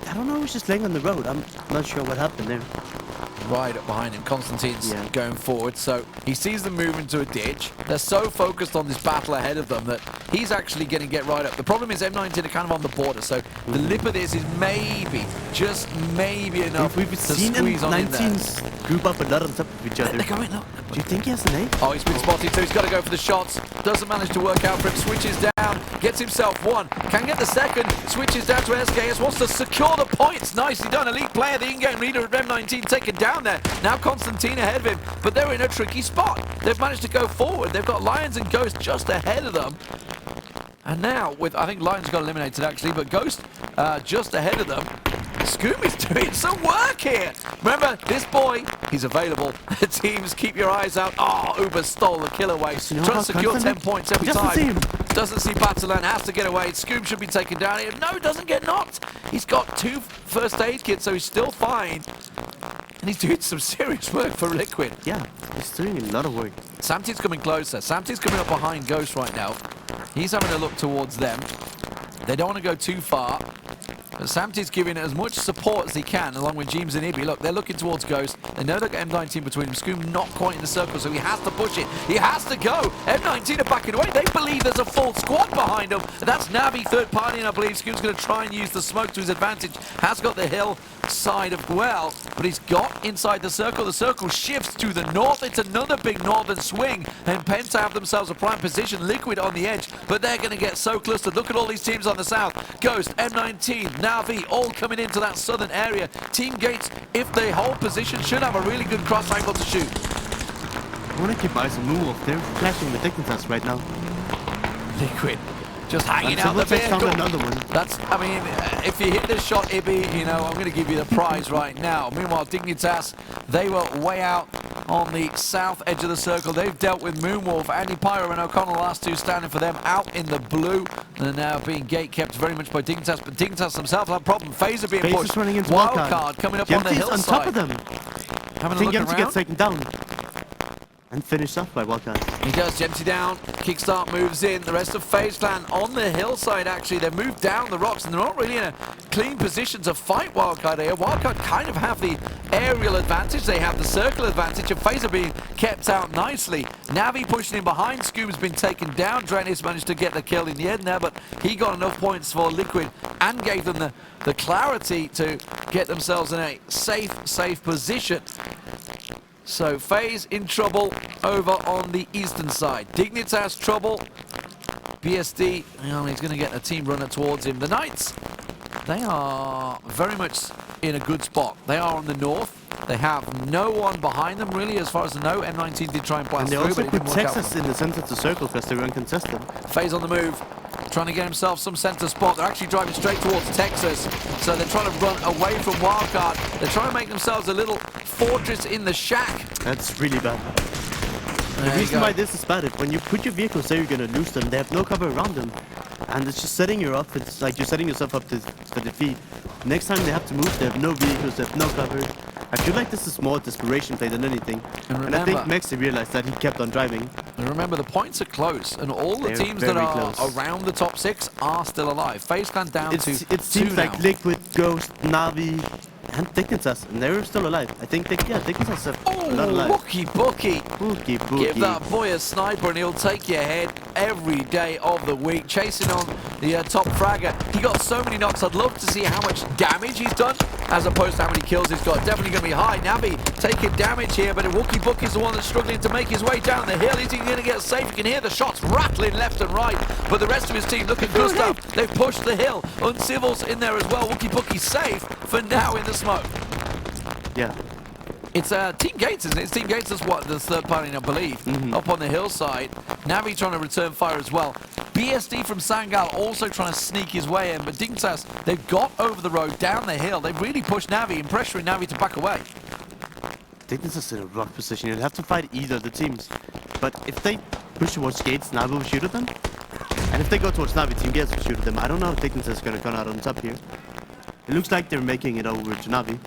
I don't know, he was just laying on the road. I'm not sure what happened there. Right up behind him, Constantine's going forward, so he sees them move into a ditch. They're so focused on this battle ahead of them that he's actually going to get right up. The problem is M19 are kind of on the border, so the lip of this is maybe, just maybe enough We've to seen squeeze on in there. M19's group up a lot on top of each other. They're going up. Do you think he has an aim? Oh, he's been spotted, so he's got to go for the shots. Doesn't manage to work out for him. Switches down, gets himself 1. Can get the second. Switches down to SKS. Wants to secure the points. Nicely done. Elite player, the in-game leader of M19, taken down there. Now Constantine ahead of him, but they're in a tricky spot. They've managed to go forward. They've got Lions and Ghost just ahead of them. And now, with I think Lions got eliminated actually, but Ghost just ahead of them. Scooby's doing some work here. Remember, this boy, he's available. The teams, keep your eyes out. Oh, Uber stole the kill away. Trying to secure 10 points every time. Doesn't see Batalan, has to get away. Scoob should be taken down here. No, doesn't get knocked. He's got 2 first aid kits, so he's still fine. And he's doing some serious work for Liquid. Yeah, he's doing a lot of work. Samti's coming closer. Samti's coming up behind Ghost right now. He's having a look towards them. They don't want to go too far. But Samti's giving as much support as he can, along with James and Ibi. Look, they're looking towards Ghost. They know they've got M19 between them. Scoom not quite in the circle, so he has to push it. He has to go. M19 are backing away. They believe there's a full squad behind them. That's Navi, third party, and I believe Scoom's going to try and use the smoke to his advantage. Has got the hill side of well, but he's got inside the circle. The circle shifts to the north. It's another big northern swing, and Penta have themselves a prime position. Liquid on the edge, but they're going to get so clustered. Look at all these teams on the south. Ghost, M19, Navi, all coming into that southern area. Team Gates, if they hold position, should have a really good cross angle to shoot. I want to keep eyes on Moonwolf. They're flashing the Dignitas right now. Liquid just hanging out the vehicle. Another one. That's, I mean, if you hit this shot, Ibby, you know, I'm going to give you the prize right now. Meanwhile, Dignitas, they were way out on the south edge of the circle. They've dealt with Moonwolf, Andy Pyro and O'Connell, last 2 standing for them, out in the blue. And now being gate kept very much by Dignitas, but Dignitas themselves have a problem. Phaser being pushed. Running into Wildcard coming up on the hillside. On top of them. Having a look around. Gets taken down. And finished off by Wildcard. He does. Jempty down. Kickstart moves in. The rest of FaZe Clan on the hillside, actually. They've moved down the rocks, and they're not really in a clean position to fight Wildcard here. Wildcard kind of have the aerial advantage. They have the circle advantage, and FaZe are being kept out nicely. Navi pushing in behind. Scoom's been taken down. Drenis managed to get the kill in the end there, but he got enough points for Liquid and gave them the clarity to get themselves in a safe position. So FaZe in trouble over on the eastern side. Dignitas trouble. BSD, well, he's going to get a team runner towards him. The Knights, they are very much in a good spot. They are on the north. They have no one behind them, really, as far as I know. M19 did try and blast through, but it didn't work out. And they also put Texas in the center of the circle because they were uncontested. FaZe on the move, trying to get himself some center spot. They're actually driving straight towards Texas, so they're trying to run away from Wildcard. They're trying to make themselves a little fortress in the shack. That's really bad. The reason why this is bad is when you put your vehicles there, you're going to lose them. They have no cover around them. And it's just setting you up. It's like you're setting yourself up for defeat. Next time they have to move, they have no vehicles, they have no cover. I feel like this is more desperation play than anything. And I think Mexi realized that he kept on driving. And remember, the points are close, and all the teams that are around the top 6 are still alive. FaZe Clan down to 2 It seems like now. Liquid, Ghost, Navi, and Dignitas, and they're still alive. I think Dignitas are not Oh, alive. Wookie Bookie. Bookie. Give that boy a sniper and he'll take your head every day of the week. Chasing on the top fragger. He got so many knocks. I'd love to see how much damage he's done as opposed to how many kills he's got. Definitely going to be high. Navi taking damage here, but Wookie Bookie's the one that's struggling to make his way down the hill. Is he going to get safe? You can hear the shots rattling left and right, but the rest of his team, look at Gustav. They've pushed the hill. Uncivil's in there as well. Wookie Bookie's safe for now in the smoke. Yeah. It's Team Gates, isn't it? It's Team Gates that's what the third party, I believe, up on the hillside. Navi trying to return fire as well. BSD from Sangal also trying to sneak his way in, but Dignitas, they've got over the road, down the hill. They've really pushed Navi and pressuring Navi to back away. Dignitas is in a rough position. You'll have to fight either of the teams. But if they push towards Gates, Navi will shoot at them. And if they go towards Navi, Team Gates will shoot at them. I don't know if Dignitas is going to come out on top here. It looks like they're making it over to Navi.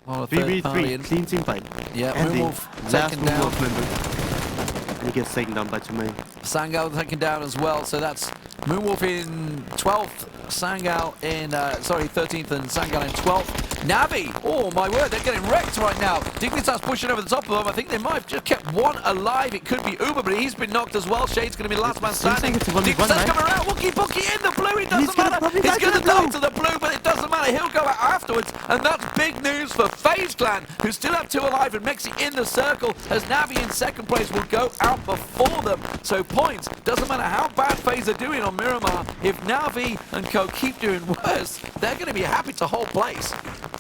Oh, 3v3, clean team fight. Yeah, and Moonwolf last taken down. Moonwolf member. And he gets taken down by Tomei. Sangal taken down as well, so that's Moonwolf in 12th, Sangal in, 13th and Sangal in 12th. Navi, oh my word, they're getting wrecked right now. Dignitas pushing over the top of them. I think they might have just kept one alive. It could be Uber, but he's been knocked as well. Shade's going to be the last man standing. Dignitas coming around. Wookie Bookie in the blue. It doesn't matter. He's going to die to the blue, but it doesn't matter. He'll go out afterwards. And that's big news for FaZe Clan, who still have two alive, and Mexi in the circle, as Navi in second place will go out before them. So points, doesn't matter how bad FaZe are doing on Miramar. If Navi and Co keep doing worse, they're going to be happy to hold place.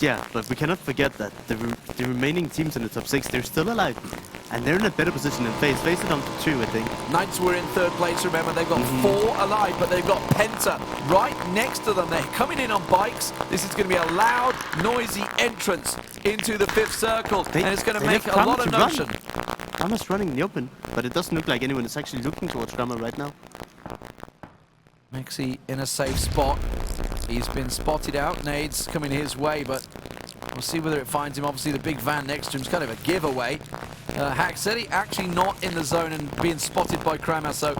Yeah, but we cannot forget that the remaining teams in the top 6, they're still alive. And they're in a better position than FaZe. FaZe are down to 2, I think. Knights were in third place, remember. They've got 4 alive, but they've got Penta right next to them. They're coming in on bikes. This is going to be a loud, noisy entrance into the 5th circle. And it's going to make a lot of notion. Kramer's running in the open, but it doesn't look like anyone is actually looking towards Kramer right now. Mexi in a safe spot. He's been spotted out. Nades coming his way, but we'll see whether it finds him. Obviously, the big van next to him is kind of a giveaway. Haxetti actually not in the zone and being spotted by Kramer, so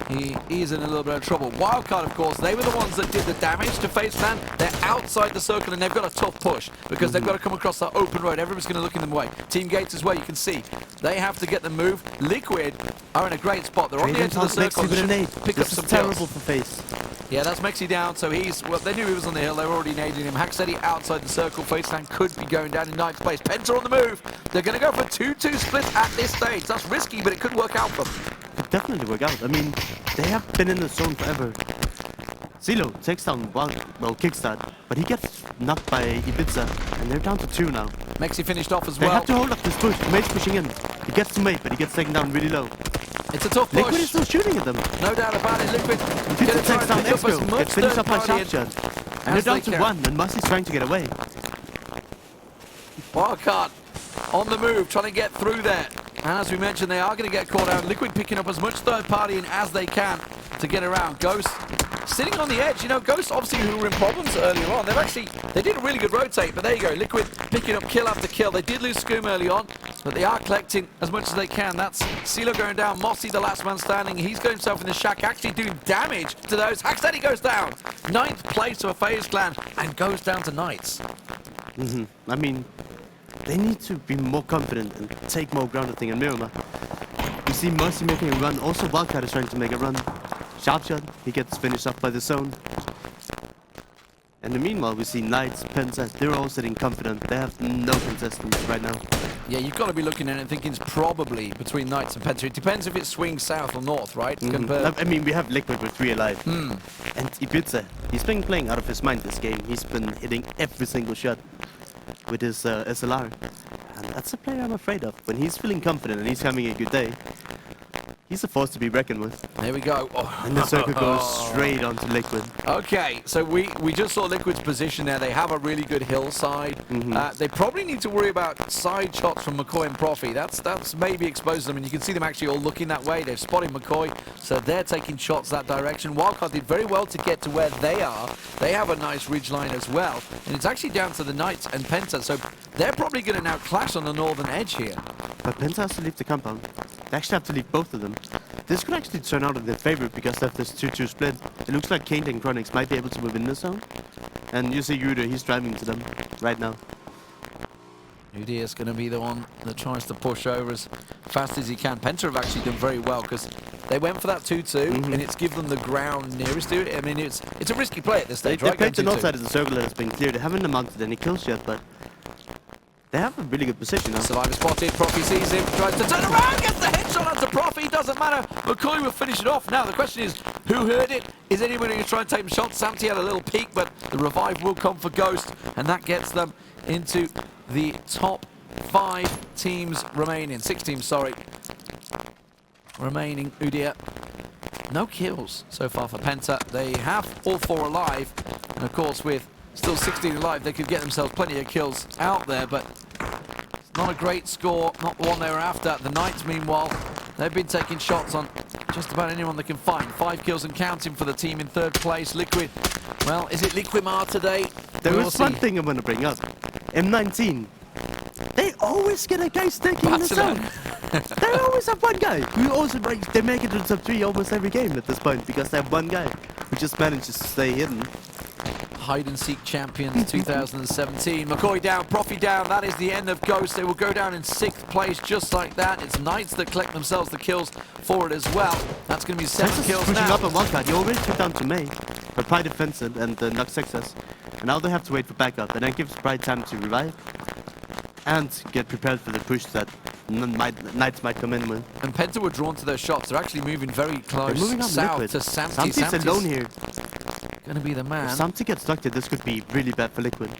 he is in a little bit of trouble. Wildcard, of course, they were the ones that did the damage to FaZe Clan. They're outside the circle, and they've got a tough push because they've got to come across that open road. Everyone's going to look in the way. Team Gates as well, you can see. They have to get the move. Liquid are in a great spot. They're on the edge of the circle. They should pick up some terrible kills. for FaZe. Yeah, that's Mexi down, so well, they knew he was on the hill. They were already nading him. Haxetti outside the circle. FaZe Clan could be going down in 9th place. Penta on the move. They're going to go for a 2-2 split at this stage. That's risky, but it could work out for them. Could definitely work out. I mean, they have been in the zone forever. Zilo takes down kickstart, but he gets knocked by Ibiza, and they're down to 2 now. Mexi finished off as They well. have to hold up this push. Mate's pushing in. He gets to Mate, but he gets taken down really low. It's a tough push. Liquid is still shooting at them. No doubt about it. Liquid Ibiza takes down Expo. Gets finished up by Sharpshot. And they're down to can. 1, and Musy's trying to get away. Wildcard on the move, trying to get through there. And as we mentioned, they are going to get caught out. Liquid picking up as much third party in as they can to get around. Ghost sitting on the edge. You know, Ghost obviously who were in problems earlier on. They did a really good rotate, but there you go. Liquid picking up kill after kill. They did lose Skoom early on, but they are collecting as much as they can. That's CeeLo going down. Mossy, the last man standing. He's going himself in the shack, actually doing damage to those. Haxetti goes down. 9th place for FaZe Clan and goes down to Knights. I mean, they need to be more confident and take more grounded thing in Miramar. We see Mercy making a run. Also, Wildcat is trying to make a run. Sharpshot, he gets finished up by the zone. And in the meanwhile, we see Knights, Penta, they're all sitting confident. They have no contestants right now. Yeah, you've got to be looking at it and thinking it's probably between Knights and Penta. It depends if it swings south or north, right? I mean, we have Liquid with 3 alive. And Ibiza, he's been playing out of his mind this game. He's been hitting every single shot with his SLR. And that's a player I'm afraid of. When he's feeling confident and he's having a good day, he's a force to be reckoned with. There we go. And the circle goes straight onto Liquid. Okay, so we just saw Liquid's position there. They have a really good hillside. They probably need to worry about side shots from McCoy and Profi. That's maybe exposed them, and you can see them actually all looking that way. They've spotted McCoy, so they're taking shots that direction. Wildcard did very well to get to where they are. They have a nice ridge line as well, and it's actually down to the Knights and Penta, so they're probably going to now clash on the northern edge here. But Penta has to leave the compound. They actually have to leave both of them. This could actually turn out in their favor because of this 2-2 split. It looks like Kane and Chronix might be able to move in the zone. And you see Yuda, he's driving to them right now. Udi is going to be the one that tries to push over as fast as he can. Penta have actually done very well because they went for that 2-2 and it's given them the ground nearest to it. I mean, it's a risky play at this stage, They right? played the north side of the circle that has been cleared. They haven't amounted any kills yet, but they have a really good position now. Survivor spotted, Profi sees him, tries to turn around, gets the headshot onto Profi, doesn't matter. McCoy will finish it off. Now the question is, who heard it? Is anyone going to try and take him shots? Samty had a little peek, but the revive will come for Ghost, and that gets them into the top 5 teams remaining. 6 teams, sorry. Remaining, Udia. No kills so far for Penta. They have all 4 alive, and of course with still 16 alive, they could get themselves plenty of kills out there, but it's not a great score, not the one they were after. The Knights, meanwhile, they've been taking shots on just about anyone they can find. 5 kills and counting for the team in 3rd place. Liquid, well, is it Liquimar today? There is one thing I'm going to bring up. M19. They always get a guy sticking in the zone. They always have one guy who also they make it to the top 3 almost every game at this point because they have one guy who just manages to stay hidden. Hide and seek champions 2017. McCoy down, Profi down. That is the end of Ghost. They will go down in 6th place just like that. It's Knights that collect themselves the kills for it as well. That's going to be 7 kills pushing now. up on one card. You already took down to May, but Pride defensive and knocked success. And now they have to wait for backup, and that gives Pride time to revive and get prepared for the push that Knights might come in with. And Penta were drawn to their shots. They're actually moving very close They're moving on south Liquid. to Samty. Samty's alone here. Going to be the man. If Samty gets stuck there, this could be really bad for Liquid.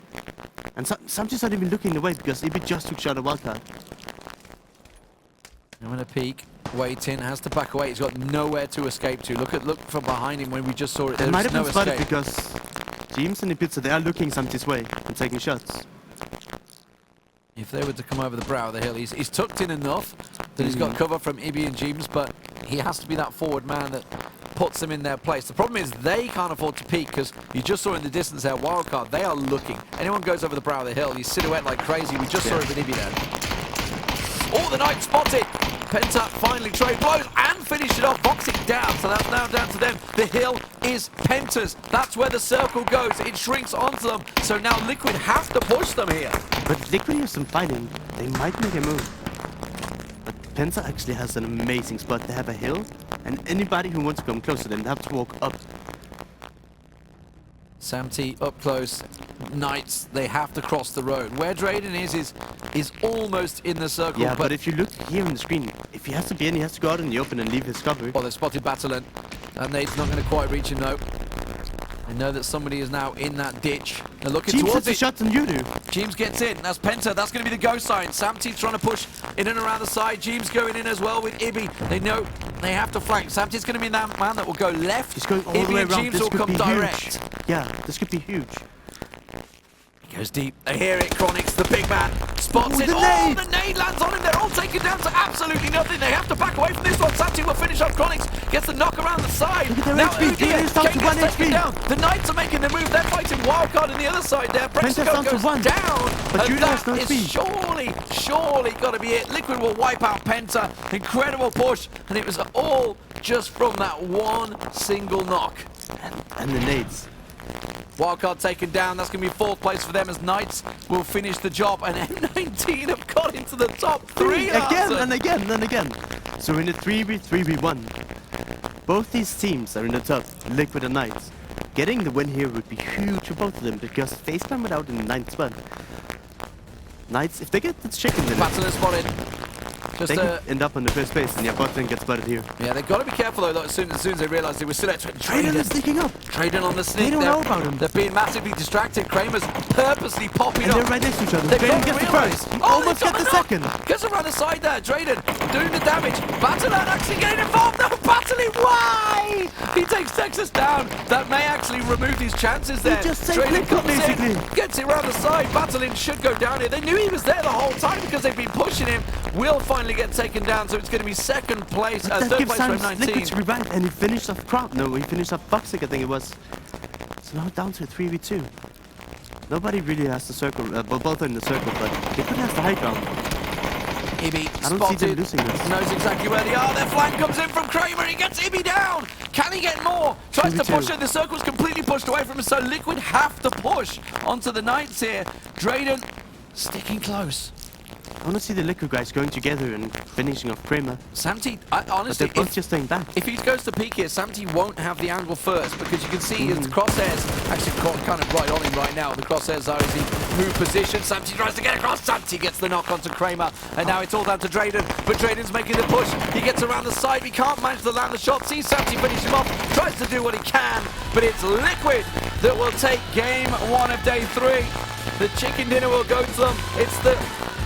And Samty's not even looking away because Ibi just took shot a wildcard. I'm going to peek. Waiting, has to back away. He's got nowhere to escape to. Look from behind him when we just saw it. They might have no been spotted escape. because James and Ibiza, they are looking Samty's way and taking shots. If they were to come over the brow of the hill, he's tucked in enough that he's got cover from Ibi and James, but he has to be that forward man that puts them in their place. The problem is they can't afford to peek because you just saw in the distance there, wildcard, they are looking. Anyone goes over the brow of the hill, you silhouette like crazy. We just saw it with Ibi there. Oh, the Knight spotted. Penta finally trade blows and finish it off, boxing down. So that's now down to them. The hill is Penta's. That's where the circle goes. It shrinks onto them. So now Liquid have to push them here. But Liquid has some fighting. They might make a move. But Penta actually has an amazing spot. They have a hill, and anybody who wants to come closer, then they have to walk up. Samty up close. Knights, they have to cross the road. Where Drayden is almost in the circle. Yeah, but if you look here on the screen, if he has to be in, he has to go out in the open and leave his cover. Well, they've spotted Battalion. That nade's not going to quite reach him, though. They know that somebody is now in that ditch. They're looking James towards hits it. the shots and you do. James gets in. That's Penta. That's going to be the go sign. Samty's trying to push in and around the side. James going in as well with Ibi. They know they have to flank. Samty's going to be that man that will go left. He's going all Ibi the way and around. James This will could come be direct. huge. Yeah, this could be huge. He goes deep. They hear it. Chronix, the big man, spots it. The Oh, nade! the nade lands on him. They're all taken down to absolutely nothing. They have to back away from this one. Samty will finish off. Chronix gets the knock around the side. Look at their Now HP. Udia It's down to gets 1 taken HP. down. The Knights are making the move. They're fighting wildcard on the other side there. Penta's Prexico down to goes 1. down. But And Judah that has no is speed. surely got to be it. Liquid will wipe out Penta. Incredible push. And it was all just from that one single knock. And the nades. Wildcard taken down. That's going to be 4th place for them as Knights will finish the job. And M19 have got into the top 3. Again Larsen. and again and again. So in a 3v1, both these teams are in the top, Liquid and Knights. Getting the win here would be huge for both of them because Facepan went out in the 9th spot. Knights, if they get the chicken dinner, Battler spotted. Just they could end up on the first base and your bottom gets spotted here. yeah, they've got to be careful though. As soon as they realised they were still at Trader is sneaking up. Trading on the sneak. They don't know about him. They're being massively distracted. Kramer's purposely popping And up. they're right next to each other. They've Drayden got gets to the realise. first. He Oh, almost they've got gets the the knock. second. Gets around the side there. Drayden doing the damage. Battleland actually getting involved. No, Battleland, why? He takes Texas down. That may actually remove his chances there. just saved Drayden Liquid, comes in, basically. gets it around the side. Battleland should go down here. They knew he was there the whole time because they've been pushing him. Will finally get taken down, so it's going to be 2nd place, But 3rd that gives place for Sam Liquid M19. to revive, and he finished off Crowd. No, he finished off Boxic, I think it was. So now down to a 3v2. Nobody really has the circle, both are in the circle, but Liquid has the high ground. Ibby I don't see them spotted, losing this. knows exactly where they are. Their flank comes in from Kramer. He gets Ibby down. Can he get more? Tries to 2v2. push it. The circle's completely pushed away from him, so Liquid have to push onto the Knights here. Drayden sticking close. I want to see the Liquid guys going together and finishing off Kramer. Samty, But honestly, they're both just staying back. if he goes to peek here, Samty won't have the angle first because you can see his crosshairs actually kind of right on him right now. The crosshairs are as he move position. Samty tries to get across. Samty gets the knock onto Kramer, and now it's all down to Drayden. But Drayden's making the push. He gets around the side. He can't manage to land the shot. Sees Samty finish him off. Tries to do what he can, but it's Liquid that will take game 1 of day 3. The chicken dinner will go to them. It's the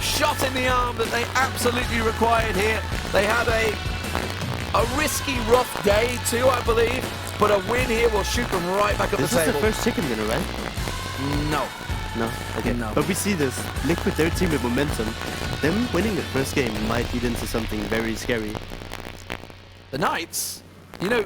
shot in the arm that they absolutely required here. They had a risky, rough day too, I believe, but a win here will shoot them right back up This the is the table. first chicken dinner, right? No. No? Okay. No. But we see this. Liquid, their team with momentum. Them winning the first game might lead into something very scary. The Knights, you know,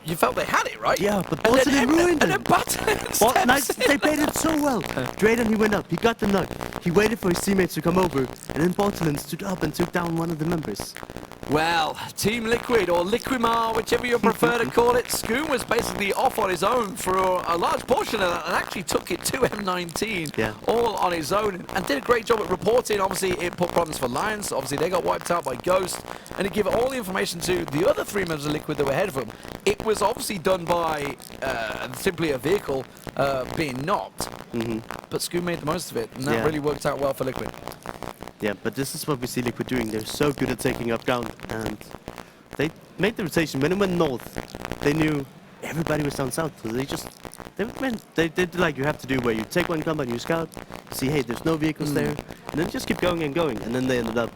you felt they had it, right? Yeah, but And Boston then ruined And them. then Button Well, steps Knights, in. they played it so well. Drayden, he went up, he got the knock. He waited for his teammates to come over, and then Botland stood up and took down one of the members. Well, Team Liquid, or Liquimar, whichever you prefer to call it, Scoon was basically off on his own for a large portion of that and actually took it to M19 Yeah. all on his own and did a great job at reporting. Obviously, it put problems for Lions. Obviously, they got wiped out by Ghost, and it gave all the information to the other 3 members of Liquid that were ahead of them. It was obviously done by simply a vehicle being knocked, but Scoon made the most of it, and that Yeah. really worked out well for Liquid. Yeah, but this is what we see Liquid doing. They're so good at taking up ground, and they made the rotation. When it went north, they knew everybody was down south, so they did like you have to do, where you take one combat, you scout, see, hey, there's no vehicles there, and then just keep going and going, and then they ended up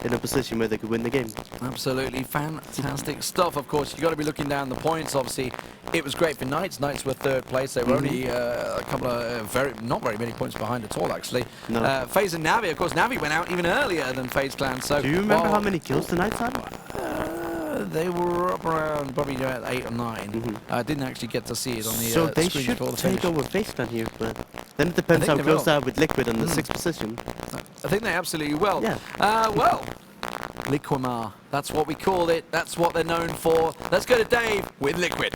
in a position where they could win the game. Absolutely fantastic stuff. Of course, you got to be looking down the points. Obviously, it was great for Knights. Knights were 3rd place. They were only a couple of not very many points behind at all, actually. No. FaZe and NAVI, of course, NAVI went out even earlier than FaZe Clan. So Do you remember while- how many kills the Knights had? They were up around probably about 8 or 9. I didn't actually get to see it on the So they screen should before the take finish. over FaZe Clan here, but then it depends think how they close will. they are with Liquid in the 6th position. I think they absolutely will. Yeah. Well, Liquimar, that's what we call it. That's what they're known for. Let's go to Dave with Liquid.